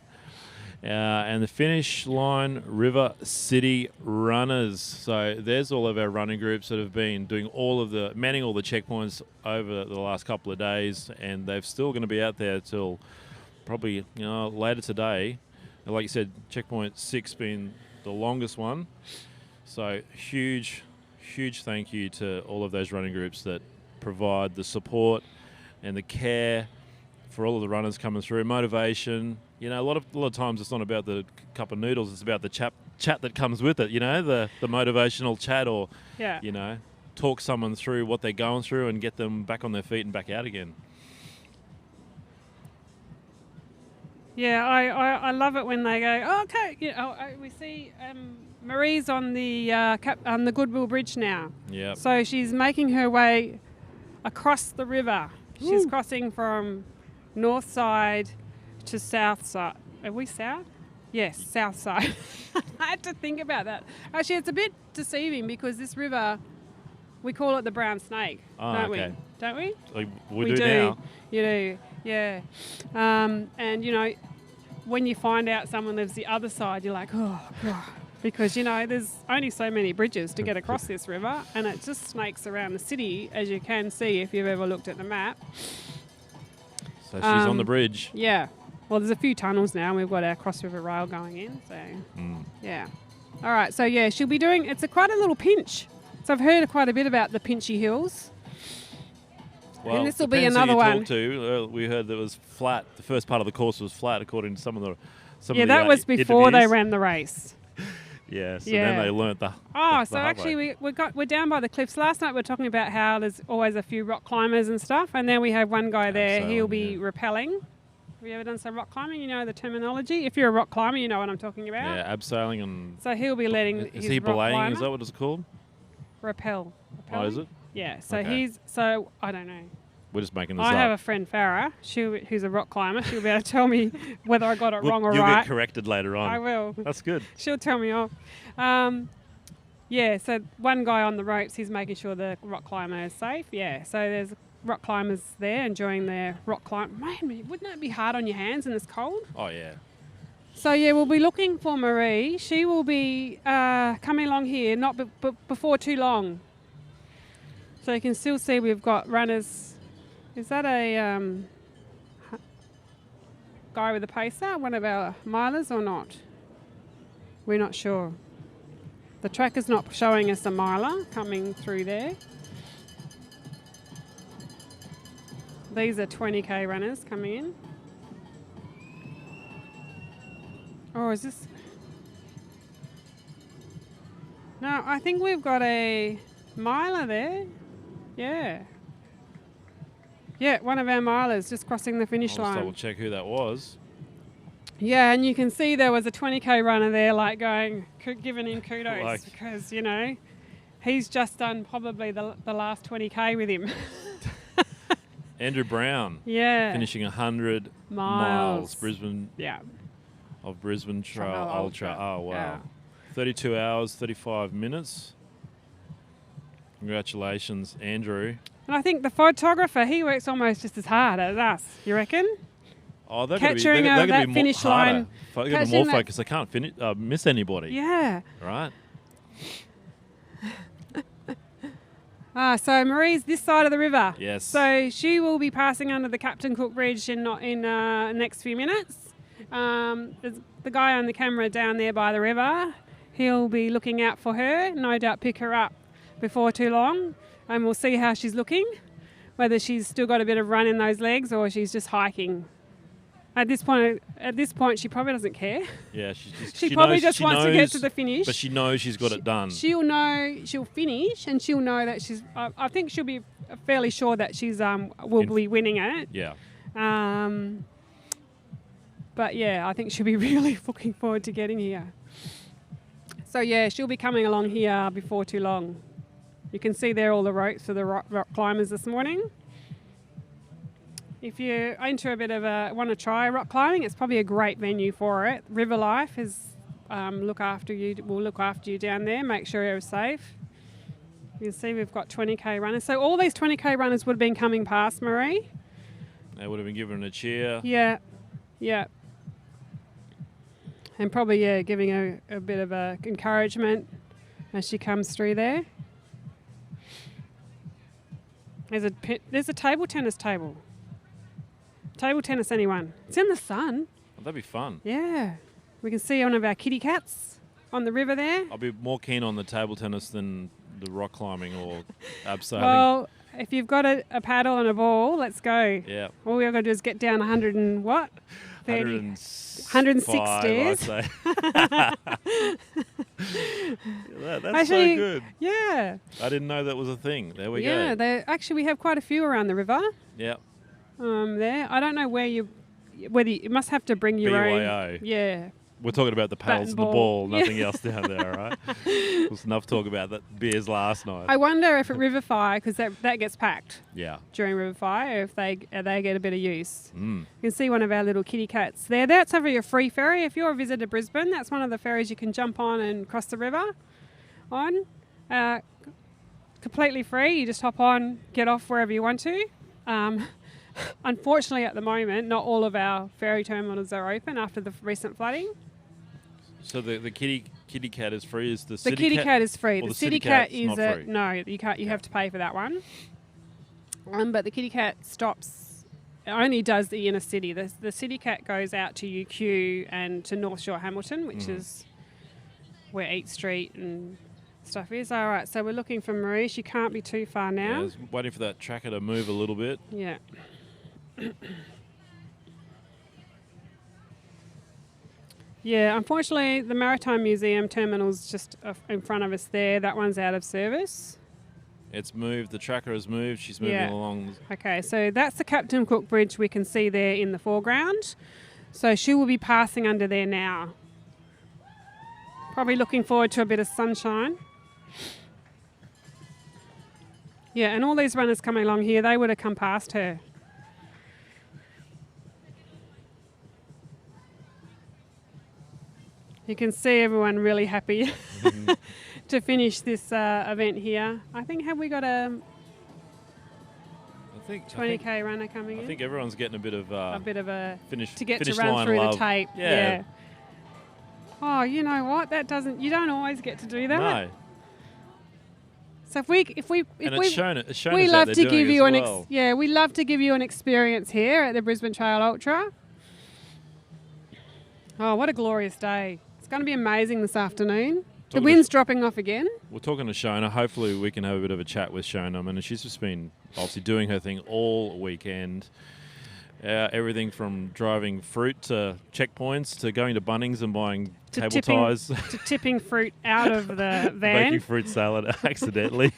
And the finish line, River City Runners. So there's all of our running groups that have been doing manning all the checkpoints over the last couple of days, and they're still going to be out there till probably later today. And like you said, checkpoint 6 being the longest one. So huge thank you to all of those running groups that provide the support and the care for all of the runners coming through. Motivation. A lot of times it's not about the cup of noodles. It's about the chat that comes with it. The motivational chat, or talk someone through what they're going through and get them back on their feet and back out again. Yeah, I love it when they go, okay. We see Marie's on the Goodwill Bridge now. Yeah. So she's making her way across the river. Woo. She's crossing from north side to south side. Are we south? Yes, south side. I had to think about that. Actually, it's a bit deceiving because this river, we call it the Brown Snake, don't we? Don't we? We do now. You do, yeah. And, when you find out someone lives the other side, you're like, oh, God. Because, there's only so many bridges to get across this river, and it just snakes around the city, as you can see if you've ever looked at the map. So she's on the bridge. Yeah. Well, there's a few tunnels now, and we've got our cross river rail going in. So, yeah. All right. So, she'll be doing. It's quite a little pinch. So I've heard quite a bit about the Pinchy Hills. Well, and this will be another one. We heard that it was flat. The first part of the course was flat, according to some of the. That was before interviews. They ran the race. Then they learnt the. Actually, we're down by the cliffs. Last night we were talking about how there's always a few rock climbers and stuff, and then we have one guy there. He'll be rappelling. Have you ever done some rock climbing? You know the terminology. If you're a rock climber, you know what I'm talking about. Yeah, abseiling and. So he'll be letting. Is he belaying? Is that what it's called? Rappel. Oh, is it? Yeah, so Okay. I don't know. We're just making this I up. have a friend, Farah, who's a rock climber. She'll be able to tell me whether I got it wrong or You'll right. get corrected later on. I will. That's good. She'll tell me off. Yeah, so one guy on the ropes, he's making sure the rock climber is safe. Yeah, so there's rock climbers there enjoying their rock climb. Man, wouldn't that be hard on your hands in this cold? Oh, yeah. So, yeah, we'll be looking for Marie. She will be coming along here, not before too long. So you can still see we've got runners. Is that a guy with a pacer, one of our milers or not? We're not sure. The track is not showing us a miler coming through there. These are 20k runners coming in. Or is this? No, I think we've got a miler there. Yeah. Yeah, one of our milers just crossing the finish I'll just line. double check who that was. Yeah, and you can see there was a 20k runner there, like giving him kudos because, you know, he's just done probably the last 20k with him. Andrew Brown. Yeah. Finishing 100 miles. Brisbane. Yeah. Of Brisbane Trail Trail Ultra. Ultra. Oh, wow. Yeah. 32 hours, 35 minutes. Congratulations, Andrew. And I think the photographer, he works almost just as hard as us. You reckon? Oh, they're Capturing going to be, that finish line. They're going to be more focused. They can't miss anybody. Yeah. Right? So Marie's this side of the river. Yes. So she will be passing under the Captain Cook Bridge in next few minutes. There's the guy on the camera down there by the river. He'll be looking out for her. No doubt pick her up before too long. And we'll see how she's looking. Whether she's still got a bit of run in those legs or she's just hiking. At this point, she probably doesn't care. Yeah, she probably just wants to get to the finish. But she knows she's got it done. She'll know she'll finish, and she'll know that she's. I think she'll be fairly sure that she's will be winning it. Yeah. But yeah, I think she'll be really looking forward to getting here. So yeah, she'll be coming along here before too long. You can see there all the ropes for the rock climbers this morning. If you're into a bit of want to try rock climbing, it's probably a great venue for it. River Life is will look after you down there, make sure you're safe. You can see we've got 20k runners. So all these 20k runners would have been coming past Marie. They would have been given a cheer. Yeah, yeah. And probably, yeah, giving her a bit of encouragement as she comes through there. There's a table tennis table. Table tennis, anyone? It's in the sun. Oh, that'd be fun. Yeah. We can see one of our kitty cats on the river there. I'll be more keen on the table tennis than the rock climbing or abseiling. Well, if you've got a paddle and a ball, let's go. Yeah. All we've got to do is get down 100 and what? 106 stairs. I'd say. That's actually, so good. Yeah. I didn't know that was a thing. There we go. Yeah, we have quite a few around the river. Yeah. There. I don't know whether you must have to bring your BYO. own. Yeah. We're talking about the paddles and the ball, nothing else down there, right? There was enough talk about that beers last night. I wonder if at River Fire, because that gets packed. Yeah. During River Fire, if they get a bit of use. Mm. You can see one of our little kitty cats there. That's over your free ferry. If you're a visitor to Brisbane, that's one of the ferries you can jump on and cross the river on. Completely free. You just hop on, get off wherever you want to. Unfortunately, at the moment, not all of our ferry terminals are open after the recent flooding. So the kitty cat is free. Is the kitty cat is free. The city cat is not free? No, you can't. You have to pay for that one. But the kitty cat stops. It only does the inner city. The city cat goes out to UQ and to North Shore Hamilton, which is where Eat Street and stuff is. All right, so we're looking for Marie. She can't be too far now. Yeah, I was waiting for that tracker to move a little bit. Yeah. Yeah, unfortunately, the Maritime Museum terminal's just in front of us there. That one's out of service. It's moved. The tracker has moved. She's moving along. Okay, so that's the Captain Cook Bridge we can see there in the foreground. So she will be passing under there now. Probably looking forward to a bit of sunshine. Yeah, and all these runners coming along here, they would have come past her. You can see everyone really happy to finish this event here. I think, have we got a 20k runner coming in? I think everyone's getting a bit of finish to get to finish run line through love. the tape. Yeah. Oh, you know what? You don't always get to do that. No. So if we It's shown we us love that to they're give doing you as an well. we love to give you an experience here at the Brisbane Trail Ultra. Oh, what a glorious day. It's going to be amazing this afternoon. The wind's dropping off again. We're talking to Shona. Hopefully we can have a bit of a chat with Shona. I mean, she's just been obviously doing her thing all weekend. Everything from driving fruit to checkpoints to going to Bunnings and buying cable ties. To tipping fruit out of the van. Making fruit salad accidentally.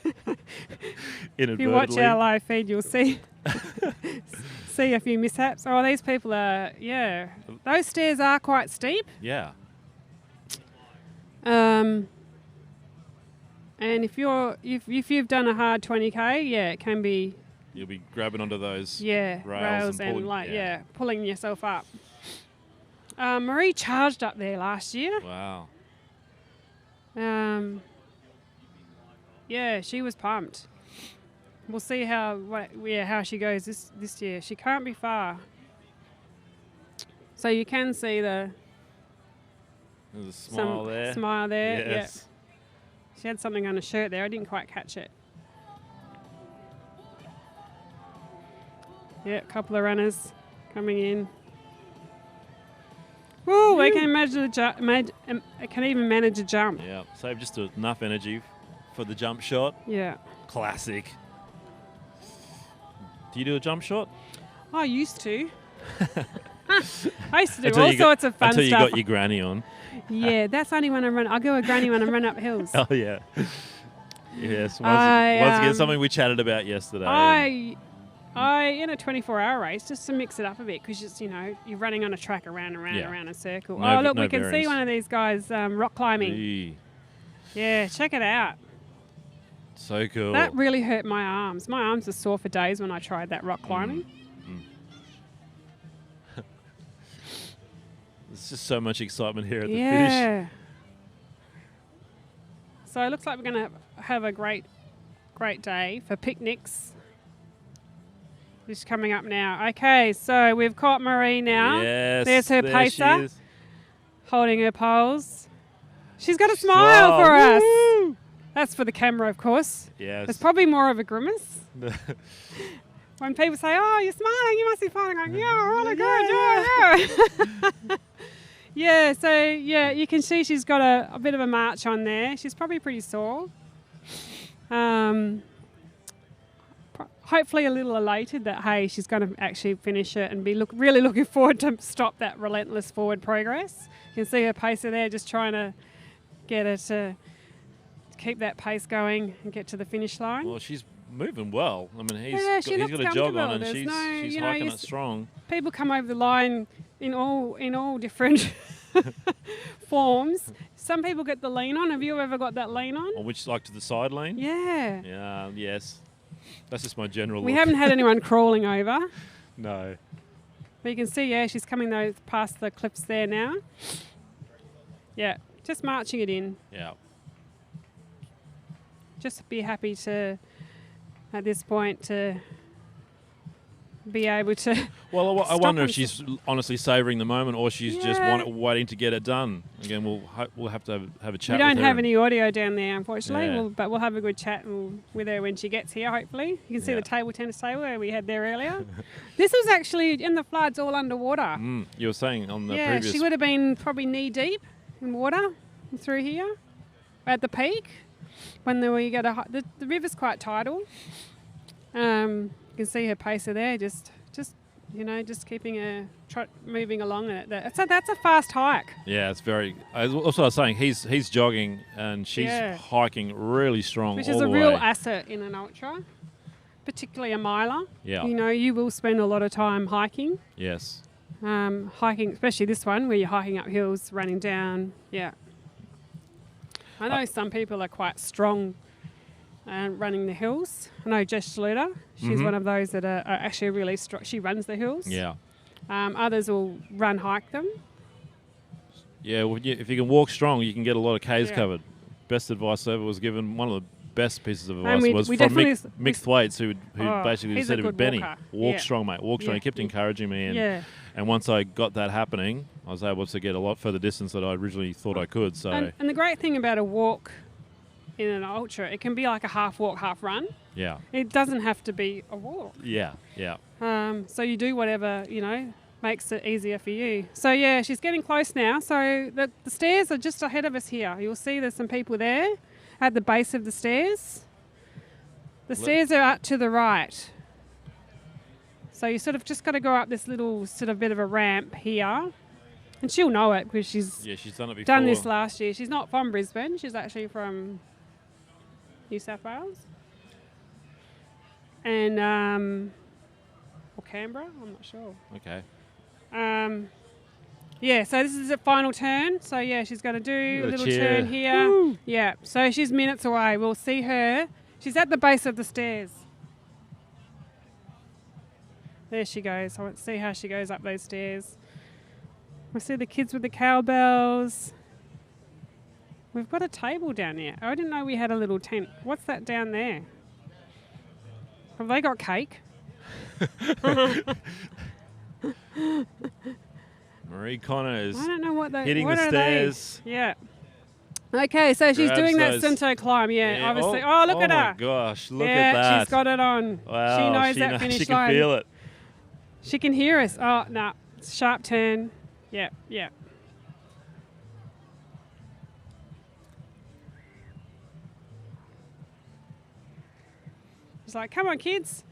Inadvertently. If you watch our live feed, you'll see a few mishaps. Oh, these people are, those stairs are quite steep. Yeah. And if you've done a hard 20k, it can be. You'll be grabbing onto those rails and pulling, pulling yourself up. Marie charged up there last year. Wow. She was pumped. We'll see how she goes this year. She can't be far. So you can see There's a smile there. Smile there. Yes. Yeah. She had something on her shirt there. I didn't quite catch it. Yeah, a couple of runners coming in. Woo! I can imagine I can even manage a jump. Yeah, save just enough energy for the jump shot. Yeah. Classic. Do you do a jump shot? I used to. I used to do all sorts of fun stuff. Until you stuff. got your granny on. Yeah, that's only when I run. I'll go with granny when I run up hills. Oh, yeah. Yes. Once again, something we chatted about yesterday. I in a 24-hour race, just to mix it up a bit, because you're running on a track around a circle. We can see one of these guys rock climbing. Eee. Yeah, check it out. So cool. That really hurt my arms. My arms were sore for days when I tried that rock climbing. There's just so much excitement here at the finish. Yeah. So it looks like we're going to have a great day for picnics. Just coming up now. Okay, so we've caught Marie now. Yes. There's her there pacer, she is. holding her poles. She's got a smile for us. Woo! That's for the camera, of course. Yes. There's probably more of a grimace. When people say, "Oh, you're smiling, you must be smiling," like, "Yeah, really good, yeah." Yeah, so you can see she's got a bit of a march on there. She's probably pretty sore. Hopefully a little elated that, hey, she's going to actually finish it and be really looking forward to stop that relentless forward progress. You can see her pacer there just trying to get her to keep that pace going and get to the finish line. Well, she's moving well. I mean, he's got a jog on and she's hiking it strong. People come over the line in all different forms. Some people get the lean on. Have you ever got that lean on? Or which, like to the side lane? Yeah. Yeah, yes. That's just my general We look. haven't had anyone crawling over. No. But you can see, she's coming past the cliffs there now. Yeah, just marching it in. Yeah. Just be happy at this point, to be able to. Well, I wonder if she's honestly savouring the moment, or she's just waiting to get it done. Again, we'll have to have a chat. We don't with her have any audio down there, unfortunately. Yeah. But we'll have a good chat with her when she gets here. Hopefully, you can see the table tennis table where we had there earlier. This was actually in the floods, all underwater. You were saying on the Yeah, previous. she would have been probably knee deep in water through here at the peak when we get the river's quite tidal. You can see her pacer there, just keeping her moving along it. So that's a fast hike. Yeah, it's very. Also, I was saying he's jogging and she's hiking really strong, which all is the a real way. asset in an ultra, particularly a miler. Yeah. You will spend a lot of time hiking. Yes. Hiking, especially this one where you're hiking up hills, running down. Yeah. I know some people are quite strong running the hills. I know Jess Schluter. She's one of those that are actually really strong. She runs the hills. Yeah. Others will hike them. Yeah, well, if you can walk strong, you can get a lot of Ks Yeah. covered. Best advice ever was given. One of the best pieces of advice was we from definitely Mick Thwaites, who basically he's said a to good Benny, walker. walk Yeah. strong, mate, walk strong. He kept encouraging me. And once I got that happening, I was able to get a lot further distance than I originally thought I could. So And the great thing about a walk in an ultra, it can be like a half walk, half run. yeah, It doesn't have to be a walk. yeah. So you do whatever, makes it easier for you. So yeah, she's getting close now. So the stairs are just ahead of us here. You'll see there's some people there at the base of the stairs. The stairs are out to the right. So you sort of just got to go up this little sort of bit of a ramp here. And she'll know it because she's done it before. done this last year. She's not from Brisbane. She's actually from New South Wales. And, or Canberra, I'm not sure. Okay. Yeah, so this is the final turn. So yeah, she's going to do a little cheer. turn here. Woo! Yeah, so she's minutes away. We'll see her. She's at the base of the stairs. There she goes. I want to see how she goes up those stairs. We see the kids with the cowbells. We've got a table down here. I didn't know we had a little tent. What's that down there? Have they got cake? Marie Conon is I don't know what they hitting what the are stairs. They? Yeah. Okay, so she's Grabs doing that those- Cinto climb. Yeah, Yeah, obviously. Oh, look at Oh her. my gosh, look yeah, at that. she's got it on. Wow, she knows that finish she can line. feel it. She can hear us. Oh, no. Sharp turn. Yeah, yeah. She's like, come on, kids.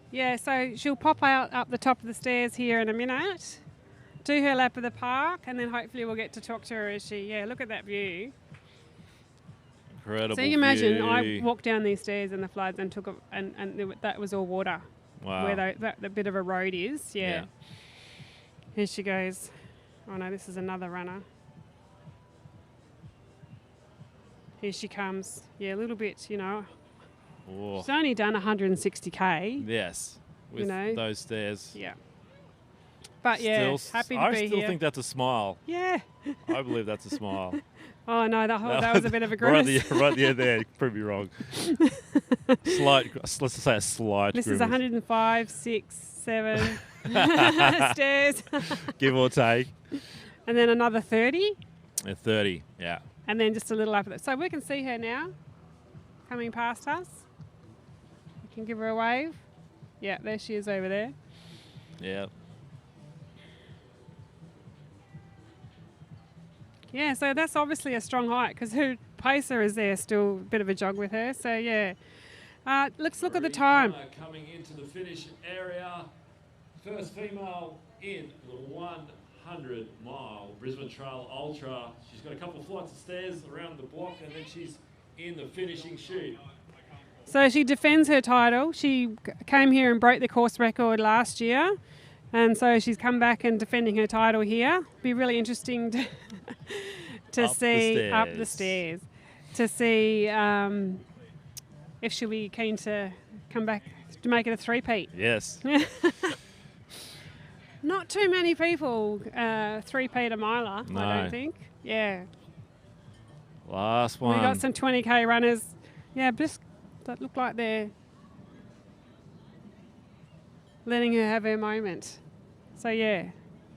Yeah, so she'll pop out up the top of the stairs here in a minute, do her lap of the park, and then hopefully we'll get to talk to her as she, look at that view. Incredible So you can imagine view. I walked down these stairs in the floods and that was all water. Wow. Where the bit of a road is. Yeah. Yeah. Here she goes. Oh no, this is another runner. Here she comes. Yeah, a little bit, Oh. She's only done 160k. Yes, with those stairs. Yeah. But yeah, happy to be here. I still think that's a smile. Yeah. I believe that's a smile. Oh no, that was a bit of a grimace. right at the end there, prove me wrong. Let's just say a slight This grimace. is 105, 6, 7 stairs. Give or take. And then another 30. 30, yeah. And then just a little after that. So we can see her now coming past us. We can give her a wave. Yeah, there she is over there. Yeah. Yeah, so that's obviously a strong hike because her pacer is there still, a bit of a jog with her. So yeah. Let's look at the time. Coming into the finish area. First female in the 100-mile Brisbane Trail Ultra. She's got a couple of flights of stairs around the block and then she's in the finishing chute. So she defends her title. She came here and broke the course record last year. And so she's come back and defending her title here. Be really interesting to see up the stairs, to see if she'll be keen to come back to make it a three-peat. Yes. Not too many people three-peat a miler, No. I don't think. Yeah. Last one. We got some 20k runners. Yeah, just that look like they're letting her have her moment. So yeah,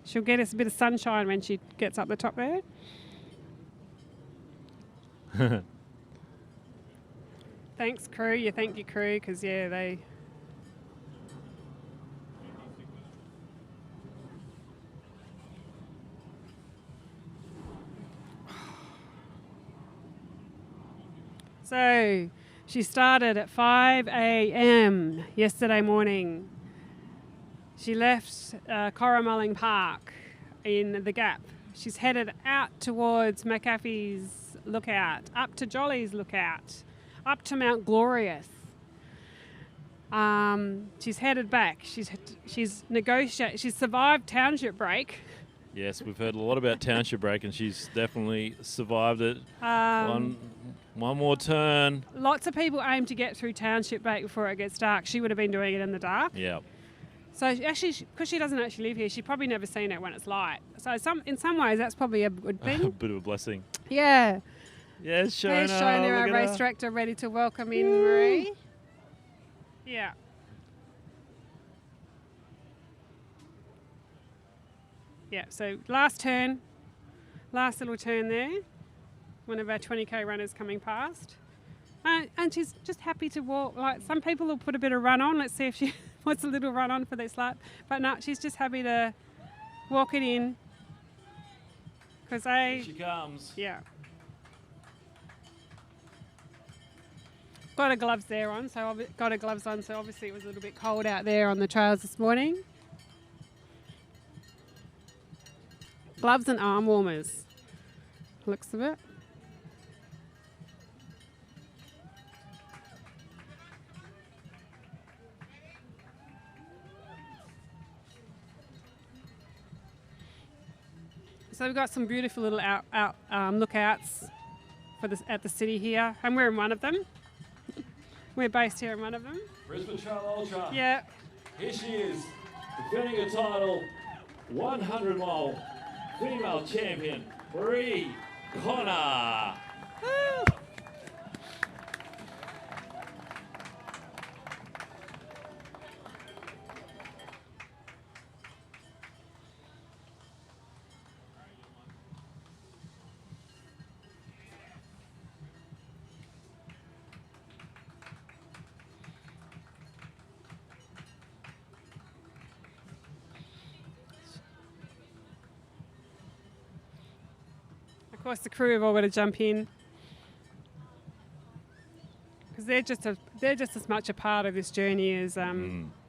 she'll get us a bit of sunshine when she gets up the top there. Thanks, crew. You thank your crew because they. So she started at 5 a.m. yesterday morning. She left Coromulling Park in the Gap. She's headed out towards McAfee's Lookout, up to Jolly's Lookout, up to Mount Glorious. She's headed back. She's survived township break Yes, we've heard a lot about Township Break, and she's definitely survived it. One more turn. Lots of people aim to get through Township Break before it gets dark. She would have been doing it in the dark. Yeah. So actually, because she doesn't actually live here, she's probably never seen it when it's light. So in some ways, that's probably a good thing. A bit of a blessing. Yeah. Yes, Shona. There's Shona, our race director, ready to welcome in Marie. Yeah. Yeah, so last little turn there. One of our 20k runners coming past. And she's just happy to walk. Like, some people will put a bit of run on. Let's see if she wants a little run on for this lap. But no, she's just happy to walk it in. Here she comes. Yeah. Got her gloves there on, so obviously it was a little bit cold out there on the trails this morning. Gloves and arm warmers, looks of it. So we've got some beautiful little lookouts at the city here, and we're in one of them. We're based here in one of them. Brisbane Trail Ultra. Yeah. Here she is, defending her title, 100-mile female champion, Marie Conon. Woo! Of course, the crew have all got to jump in because they're just as much a part of this journey as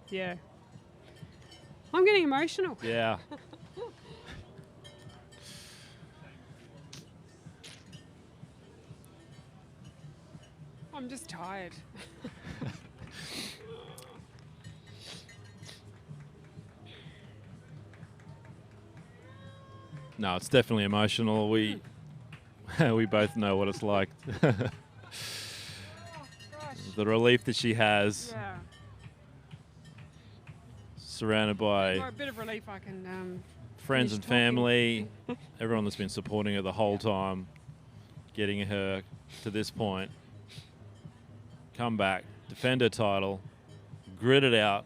yeah. I'm getting emotional. Yeah. I'm just tired. No, it's definitely emotional. We both know what it's like. Oh, gosh. The relief that she has, Yeah. surrounded by For a bit of relief, I can. friends finish and talking. family, everyone that's been supporting her the whole time, getting her to this point. Come back, defend her title, grit it out.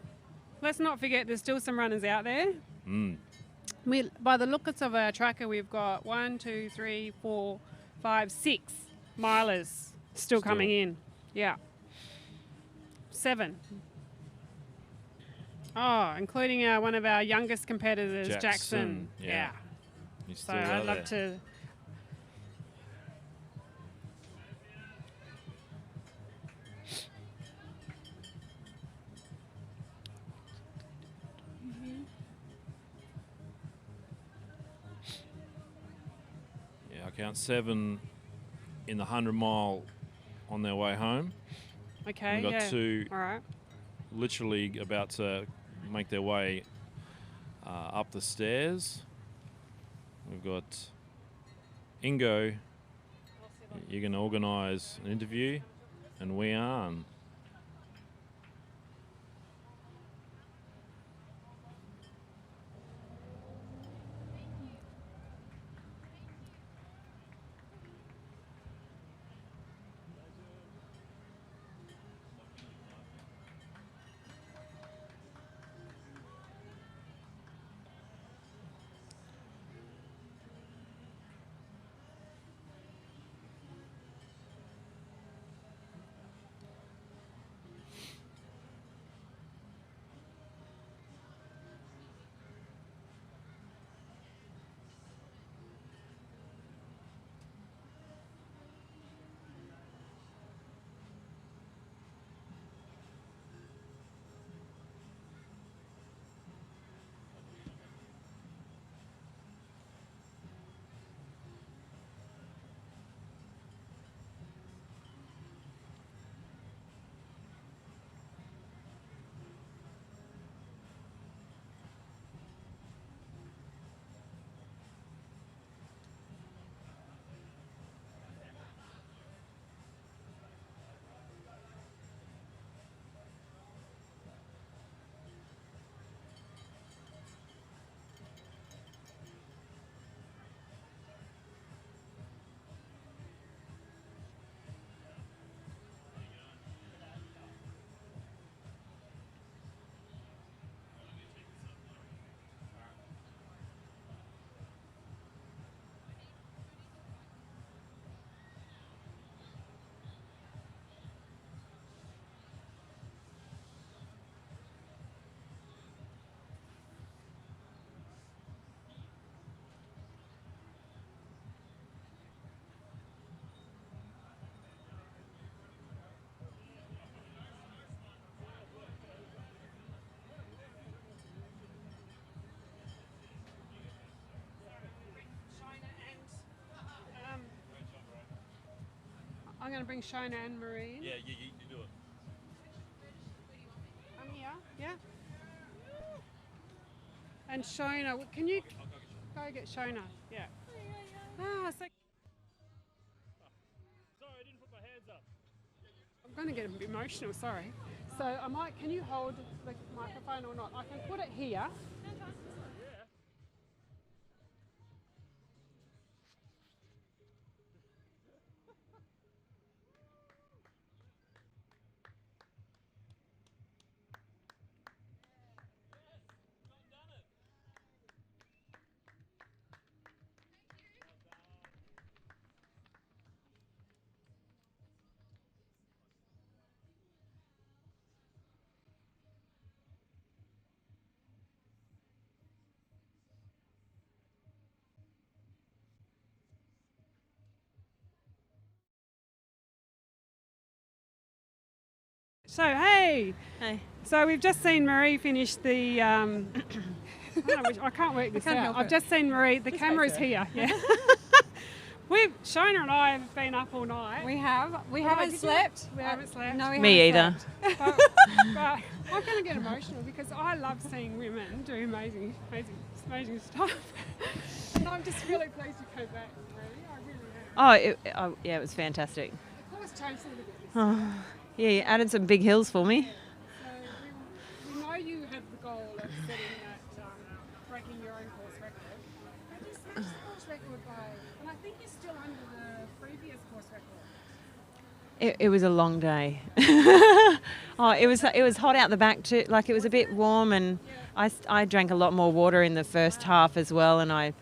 Let's not forget, there's still some runners out there. Mm. By the looks of our tracker, we've got 1, 2, 3, 4, 5, 6 milers still coming in. Yeah. 7. Oh, including one of our youngest competitors, Jackson. Yeah. He's So still out I'd love there. to. Yeah, I count 7 in the 100-mile on their way home. Okay. We've got 2 All right. literally about to make their way up the stairs. We've got Ingo. You're going to organise an interview, and we are. I'm going to bring Shona and Marie. Yeah, you do it. I'm here. Yeah. And Shona, can you go get Shona? Yeah. Ah, so Sorry, I didn't put my hands up. I'm going to get a bit emotional. Sorry. So I might. Can you hold the microphone or not? I can put it here. So hey. Hey. So we've just seen Marie finish the. I can't work this out. I've just seen Marie. The camera's here. Yeah. Shona and I have been up all night. We have. We haven't slept. We haven't slept. No, we Me haven't either. slept. But I'm going to get emotional because I love seeing women do amazing stuff. And I'm just really pleased you came back, Marie. I really am. Yeah, it was fantastic. The course changed a little bit this time. Yeah, you added some big hills for me. So we know you had the goal of setting that, breaking your own course record. How did you smash the course record by? And I think you're still under the previous course record. It was a long day. It was hot out the back too. Like it was a bit warm, and I drank a lot more water in the first half as well. And I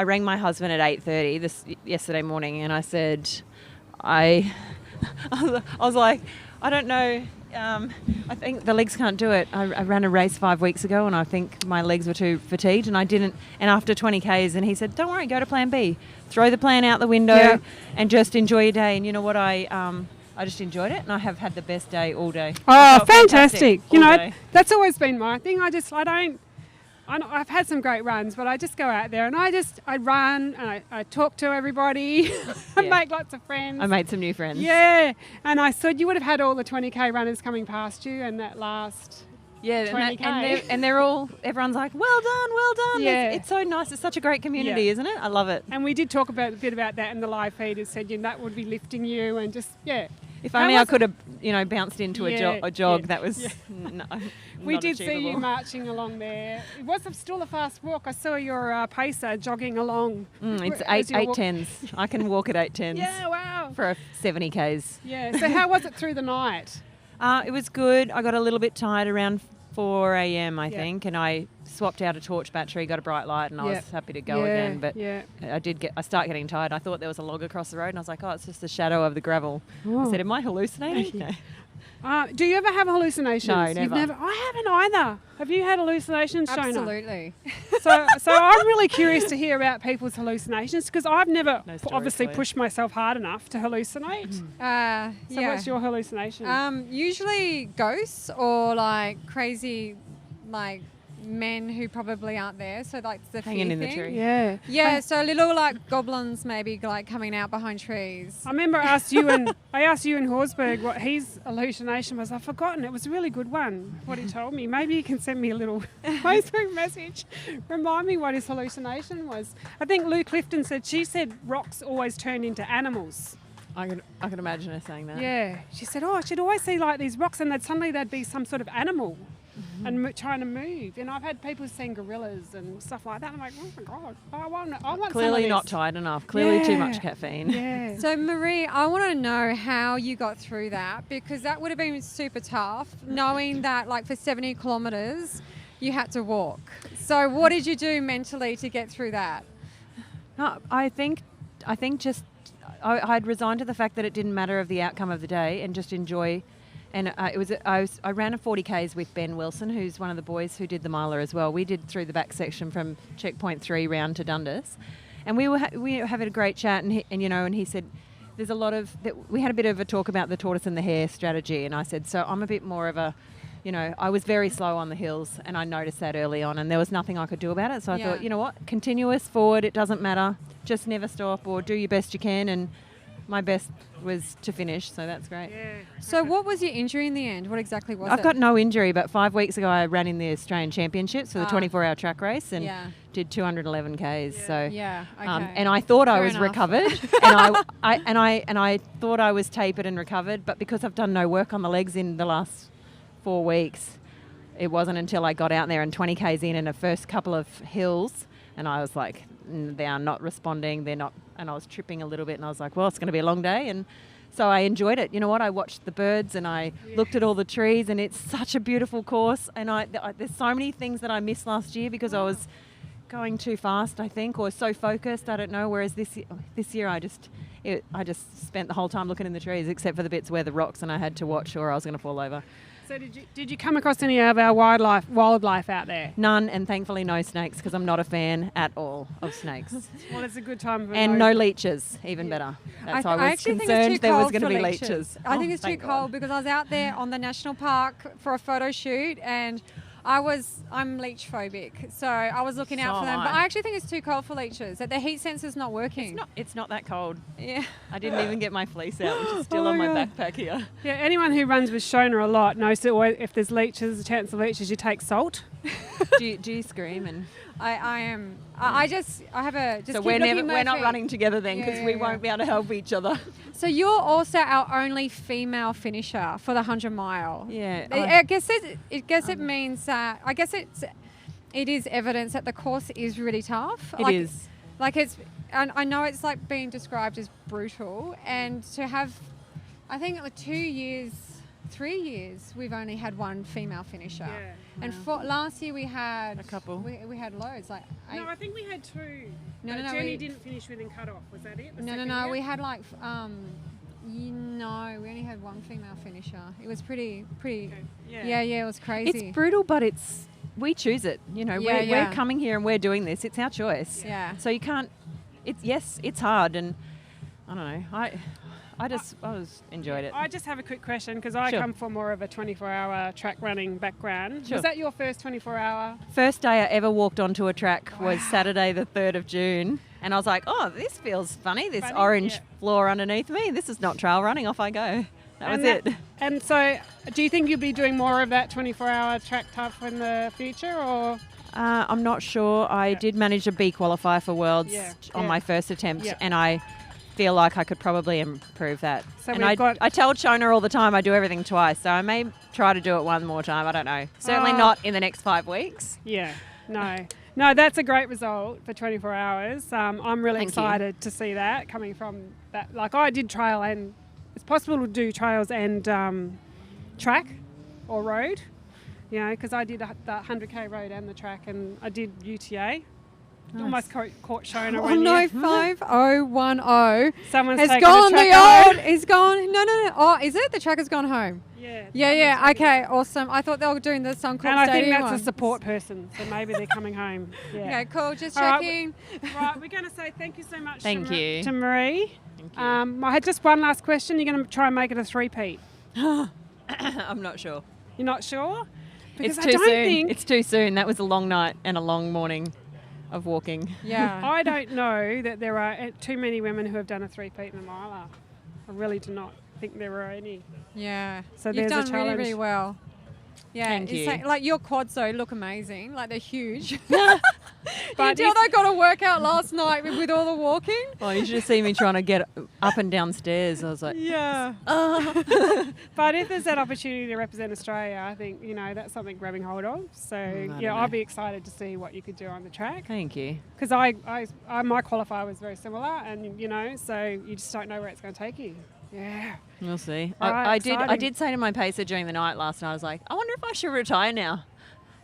rang my husband at 8:30 yesterday morning, and I said, I was like, I don't know. I think the legs can't do it. I ran a race 5 weeks ago, and I think my legs were too fatigued, and I didn't. And after 20 Ks, and he said, "Don't worry, go to Plan B. Throw the plan out the window, and just enjoy your day." And you know what? I just enjoyed it, and I have had the best day all day. Oh, fantastic! You know, day. that's always been my thing. I've had some great runs, but I just go out there and I run and I talk to everybody, I make lots of friends. I made some new friends. Yeah, and I said you would have had all the 20K runners coming past you and that last 20K. And they're all, everyone's like, well done. Yeah. It's so nice. It's such a great community, isn't it? I love it. And we did talk a bit about that in the live feed. It said that would be lifting you and just, If only I could have, bounced into a jog. That was, no, we not did see achievable. you marching along there. It was still a fast walk. I saw your pacer jogging along. It's 8:10s. I can walk at 8:10s. Yeah, wow. For 70 Ks. Yeah. So how was it through the night? It was good. I got a little bit tired around 4 a.m. I think, and I swapped out a torch battery, got a bright light, and I was happy to go again. But I start getting tired. I thought there was a log across the road, and I was like, oh, it's just the shadow of the gravel. Oh. I said, am I hallucinating? No. Do you ever have hallucinations? No, never. I haven't either. Have you had hallucinations, Shona? Absolutely. So I'm really curious to hear about people's hallucinations because I've never obviously pushed myself hard enough to hallucinate. So what's your hallucination? Usually ghosts or like crazy like men who probably aren't there. So like the hanging fear in the thing. tree. Yeah. Yeah, so little like goblins maybe like coming out behind trees. I remember I asked you in Horsburgh what his hallucination was. I've forgotten. It was a really good one, what he told me. Maybe you can send me a little Facebook message. Remind me what his hallucination was. I think Lou Clifton she said rocks always turned into animals. I can imagine her saying that. Yeah. She said, she'd always see like these rocks and suddenly they'd be some sort of animal and trying to move. And I've had people seeing gorillas and stuff like that. I'm like, oh my God, I want Clearly some not of this. tired enough. Clearly too much caffeine. Yeah. So Marie, I want to know how you got through that because that would have been super tough knowing that like for 70 kilometres you had to walk. So what did you do mentally to get through that? No, I think just I'd resigned to the fact that it didn't matter of the outcome of the day and just enjoy. And I ran a 40 Ks with Ben Wilson, who's one of the boys who did the miler as well. We did through the back section from checkpoint 3 round to Dundas, and we were having a great chat. And he said, "There's a lot of." We had a bit of a talk about the tortoise and the hare strategy, and I said, "So I'm a bit more of a." I was very slow on the hills, and I noticed that early on, and there was nothing I could do about it. So I thought, you know what, continuous forward, it doesn't matter. Just never stop or do your best you can, and my best was to finish, so that's great. Yeah. So what was your injury in the end? What exactly was it? I've got no injury, but 5 weeks ago I ran in the Australian Championships for the Ah. 24-hour track race and Yeah. did 211 Ks. So Yeah, okay. and I thought I Fair was enough. recovered, and I thought I was tapered and recovered, but because I've done no work on the legs in the last 4 weeks, it wasn't until I got out there and 20 Ks in the first couple of hills, and I was like, they are not responding, they're not, and I was tripping a little bit, and I was like, well, it's going to be a long day, and so I enjoyed it. You know what? I watched the birds and I looked at all the trees, and it's such a beautiful course. And there's so many things that I missed last year because I was going too fast, I think, or so focused. I don't know. Whereas this year, I just spent the whole time looking in the trees, except for the bits where the rocks, and I had to watch or I was going to fall over. So did you come across any of our wildlife out there? None, and thankfully no snakes because I'm not a fan at all of snakes. Well, it's a good time for And no leeches, even better. That's why I was actually think it's concerned too there was cold going to for be leeches. leeches. I think it's too thank God. cold because I was out there on the national park for a photo shoot and I'm leech phobic, so I was looking out So for them. am But I. I actually think it's too cold for leeches. That the heat sensor's not working. It's not that cold. Yeah. I didn't even get my fleece out, which is still Oh on my my God. backpack here. Yeah, anyone who runs with Shona a lot knows that if there's leeches, a chance of leeches, you take salt. do you scream? And I am. I have a. Just so keep we're looking at my not feet. running together then because Yeah, we yeah, won't be able to help each other. So you're also our only female finisher for the 100 mile. Yeah, I guess it means that. I guess it is evidence that the course is really tough. It is. Like it's. And I know it's like being described as brutal, and to have, I think like 2 years, 3 years, we've only had one female finisher. Yeah. And for last year we had A couple. We had loads, like 8. No, I think we had two. No, But no, Jenny we- didn't finish within cut-off. Was that it? No. We had like, no, we only had one female finisher. It was pretty. Yeah, it was crazy. It's brutal, but we choose it. You know, Yeah, we're coming here and we're doing this. It's our choice. Yeah. So you can't. It's hard, and I don't know. I just enjoyed it. I just have a quick question because I Sure. come from more of a 24-hour track running background. Sure. Was that your first 24-hour? First day I ever walked onto a track was Saturday the 3rd of June, and I was like, oh, this feels funny, this Funny, orange yeah. floor underneath me. This is not trail running, off I go. That was it. And so, do you think you'll be doing more of that 24-hour track type in the future, or? I'm not sure. I did manage to B qualify for Worlds on my first attempt, Yeah. and I feel like I could probably improve that. So and we've got- I tell Shona all the time I do everything twice, so I may try to do it one more time. I don't know. Certainly not in the next 5 weeks. Yeah, no, that's a great result for 24 hours. I'm really Thank you. excited to see that coming from that. Like I did trail, and it's possible to do trails and track or road. You know, because I did the 100k road and the track, and I did UTA. Almost caught Shona. Oh one no, year. 5010 Someone's has taken gone. the track The old home. is gone. No. Oh, is it? The track has gone home. Yeah. Yeah. Okay, awesome. I thought they were doing the Suncorp And I think Stadium that's one. a support person, so maybe they're coming home. Yeah. Okay, cool. Just All right, checking. Right, we're going to say thank you so much Thank you. to Marie. Thank you. I had just one last question. You're going to try and make it a three-peat. I'm not sure. You're not sure? Because It's I too don't soon. think, It's too soon. That was a long night and a long morning of walking. Yeah. I don't know that there are too many women who have done a three-peat in a miler. I really do not think there are any. Yeah. So You've there's a done really, challenge. really well. Yeah. Thank it's you. like your quads though look amazing. Like they're huge. But Until if- they got a workout last night with all the walking. Oh, you should have seen me trying to get up and down stairs. I was like, Yeah. But if there's that opportunity to represent Australia, I think, you know, that's something grabbing hold of. So, don't yeah, know. I'll be excited to see what you could do on the track. thank you. Because my qualifier was very similar, and, you know, so you just don't know where it's going to take you. Yeah. We'll see. All right, I exciting. did say to my pacer during the night last night, I was like, I wonder if I should retire now.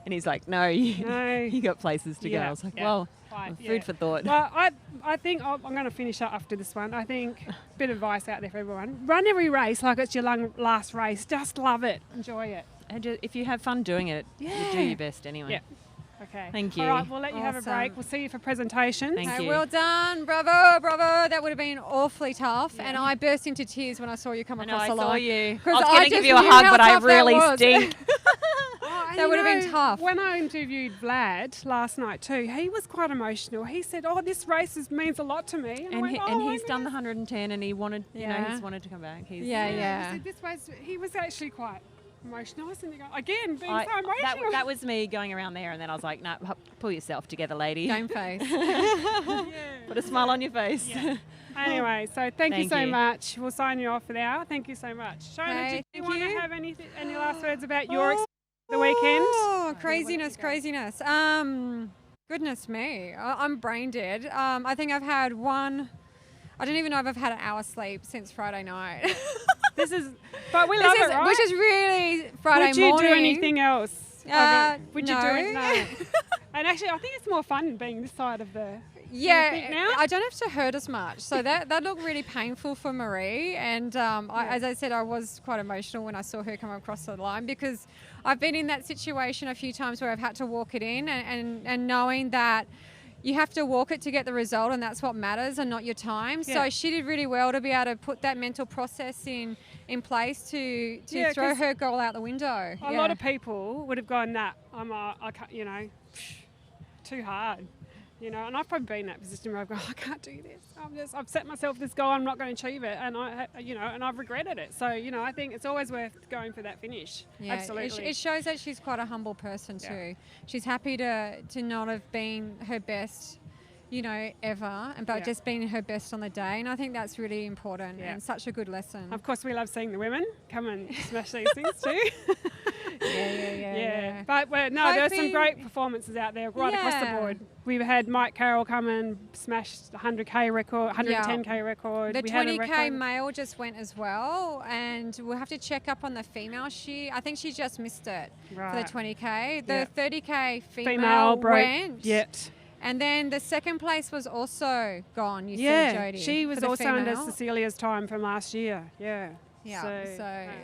And he's like, no, No. you got places to go. I was like, well, fine, food for thought. Well, I think I'm going to finish up after this one. I think a bit of advice out there for everyone. Run every race like it's your last race. Just love it. Enjoy it. And just, if you have fun doing it, you do your best anyway. Yeah. Okay. Thank you. All right, we'll let you have a Awesome. break. We'll see you for presentations. Thank Okay, you. well done. Bravo. That would have been awfully tough. And I burst into tears when I saw you come I know, across I the saw line. you. I 'Cause was I going to just give you a knew hug, how but I tough that really was. stink. Oh, That would have been tough. When I interviewed Vlad last night too, he was quite emotional. He said, "Oh, this race means a lot to me." And, I went, he's done the 110, and he wanted, he's wanted to come back. He's, He said this race, he was actually quite emotional, wasn't he? Again, being so emotional. That was me going around there, and then I was like, "No, pull yourself together, lady. Game face. Put a smile on your face." Yeah. Anyway, so thank you so you. much. We'll sign you off for now. Thank you so much. Shona, Okay, do you thank want to you. have any last words about your experience the weekend? Oh, craziness. Goodness me. I'm brain dead. I think I've had I don't even know if I've had an hour's sleep since Friday night. But we love it, right? Which is really Friday Would you morning. do anything else? Would you do no. it? No. And actually, I think it's more fun being this side of the... Yeah, think now? I don't have to hurt as much. So that looked really painful for Marie. And as I said, I was quite emotional when I saw her come across the line, because I've been in that situation a few times where I've had to walk it in, and knowing that you have to walk it to get the result, and that's what matters, and not your time. Yeah. So she did really well to be able to put that mental process in place to throw 'cause her goal out the window. A lot of people would have gone, nah, I can't, too hard. And I've probably been in that position where I've gone, I can't do this. I've set myself this goal, I'm not going to achieve it, and I've regretted it. So, I think it's always worth going for that finish. Yeah, Absolutely. it shows that she's quite a humble person too. Yeah. She's happy to not have been her best, ever, but just being her best on the day. And I think that's really important and such a good lesson. Of course, we love seeing the women come and smash these things too. Yeah. But there are some great performances out there right across the board. We've had Mike Carroll come and smash the 100k record, 110k record. The We had a 20k record. male just went as well, and we'll have to check up on the female. I think she just missed it for the 20k. The 30k female went. Yet. And then the second place was also gone, you said, Jodie. She was for the also under female. Cecilia's time from last year. Yeah. Yeah, so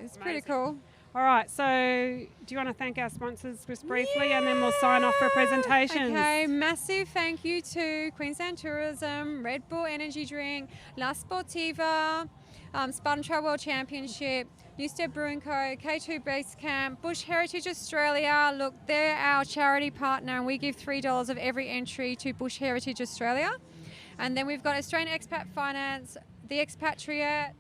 it's pretty amazing. cool. All right, so do you want to thank our sponsors just briefly, and then we'll sign off for presentations? Okay, massive thank you to Queensland Tourism, Red Bull Energy Drink, La Sportiva, Spartan Trail World Championship, Newstead Brewing Co, K2 Base Camp, Bush Heritage Australia. Look, they're our charity partner, and we give $3 of every entry to Bush Heritage Australia. And then we've got Australian Expat Finance, The Expatriate,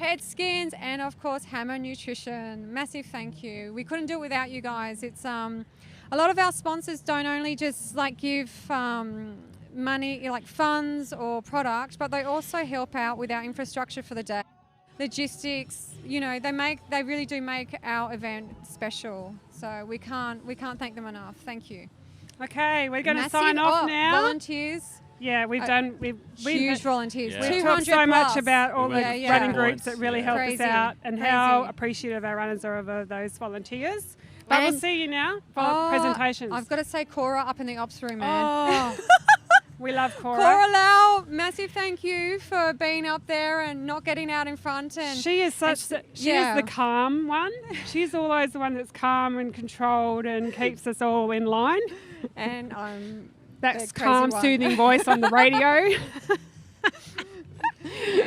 Headskins, and of course Hammer Nutrition. Massive thank you. We couldn't do it without you guys. It's a lot of our sponsors don't only just give money, like funds or product, but they also help out with our infrastructure for the day, logistics. They really do make our event special. So we can't thank them enough. Thank you. Okay, we're going to sign off now. Volunteers. Yeah, we've done. Huge volunteers. Yeah. We've talked so much about all the Yeah. running groups that really help us Crazy. out, and how appreciative our runners are of those volunteers. But we'll see you now for presentations. I've got to say Cora up in the ops room, man. Oh, we love Cora. Cora Lau, massive thank you for being up there and not getting out in front. And She is she is the calm one. She's always the one that's calm and controlled and keeps us all in line. And I'm That's the crazy calm, one. soothing voice on the radio.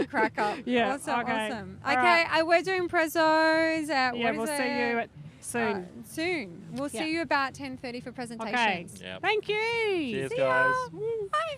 Crack up. Yeah, Awesome, okay. awesome. All Okay, right. We're doing prezos at Yeah, we'll see you soon. Soon. We'll Yeah. see you about 10:30 for presentations. Okay. Yep. Thank you. Cheers, See guys. ya. Bye.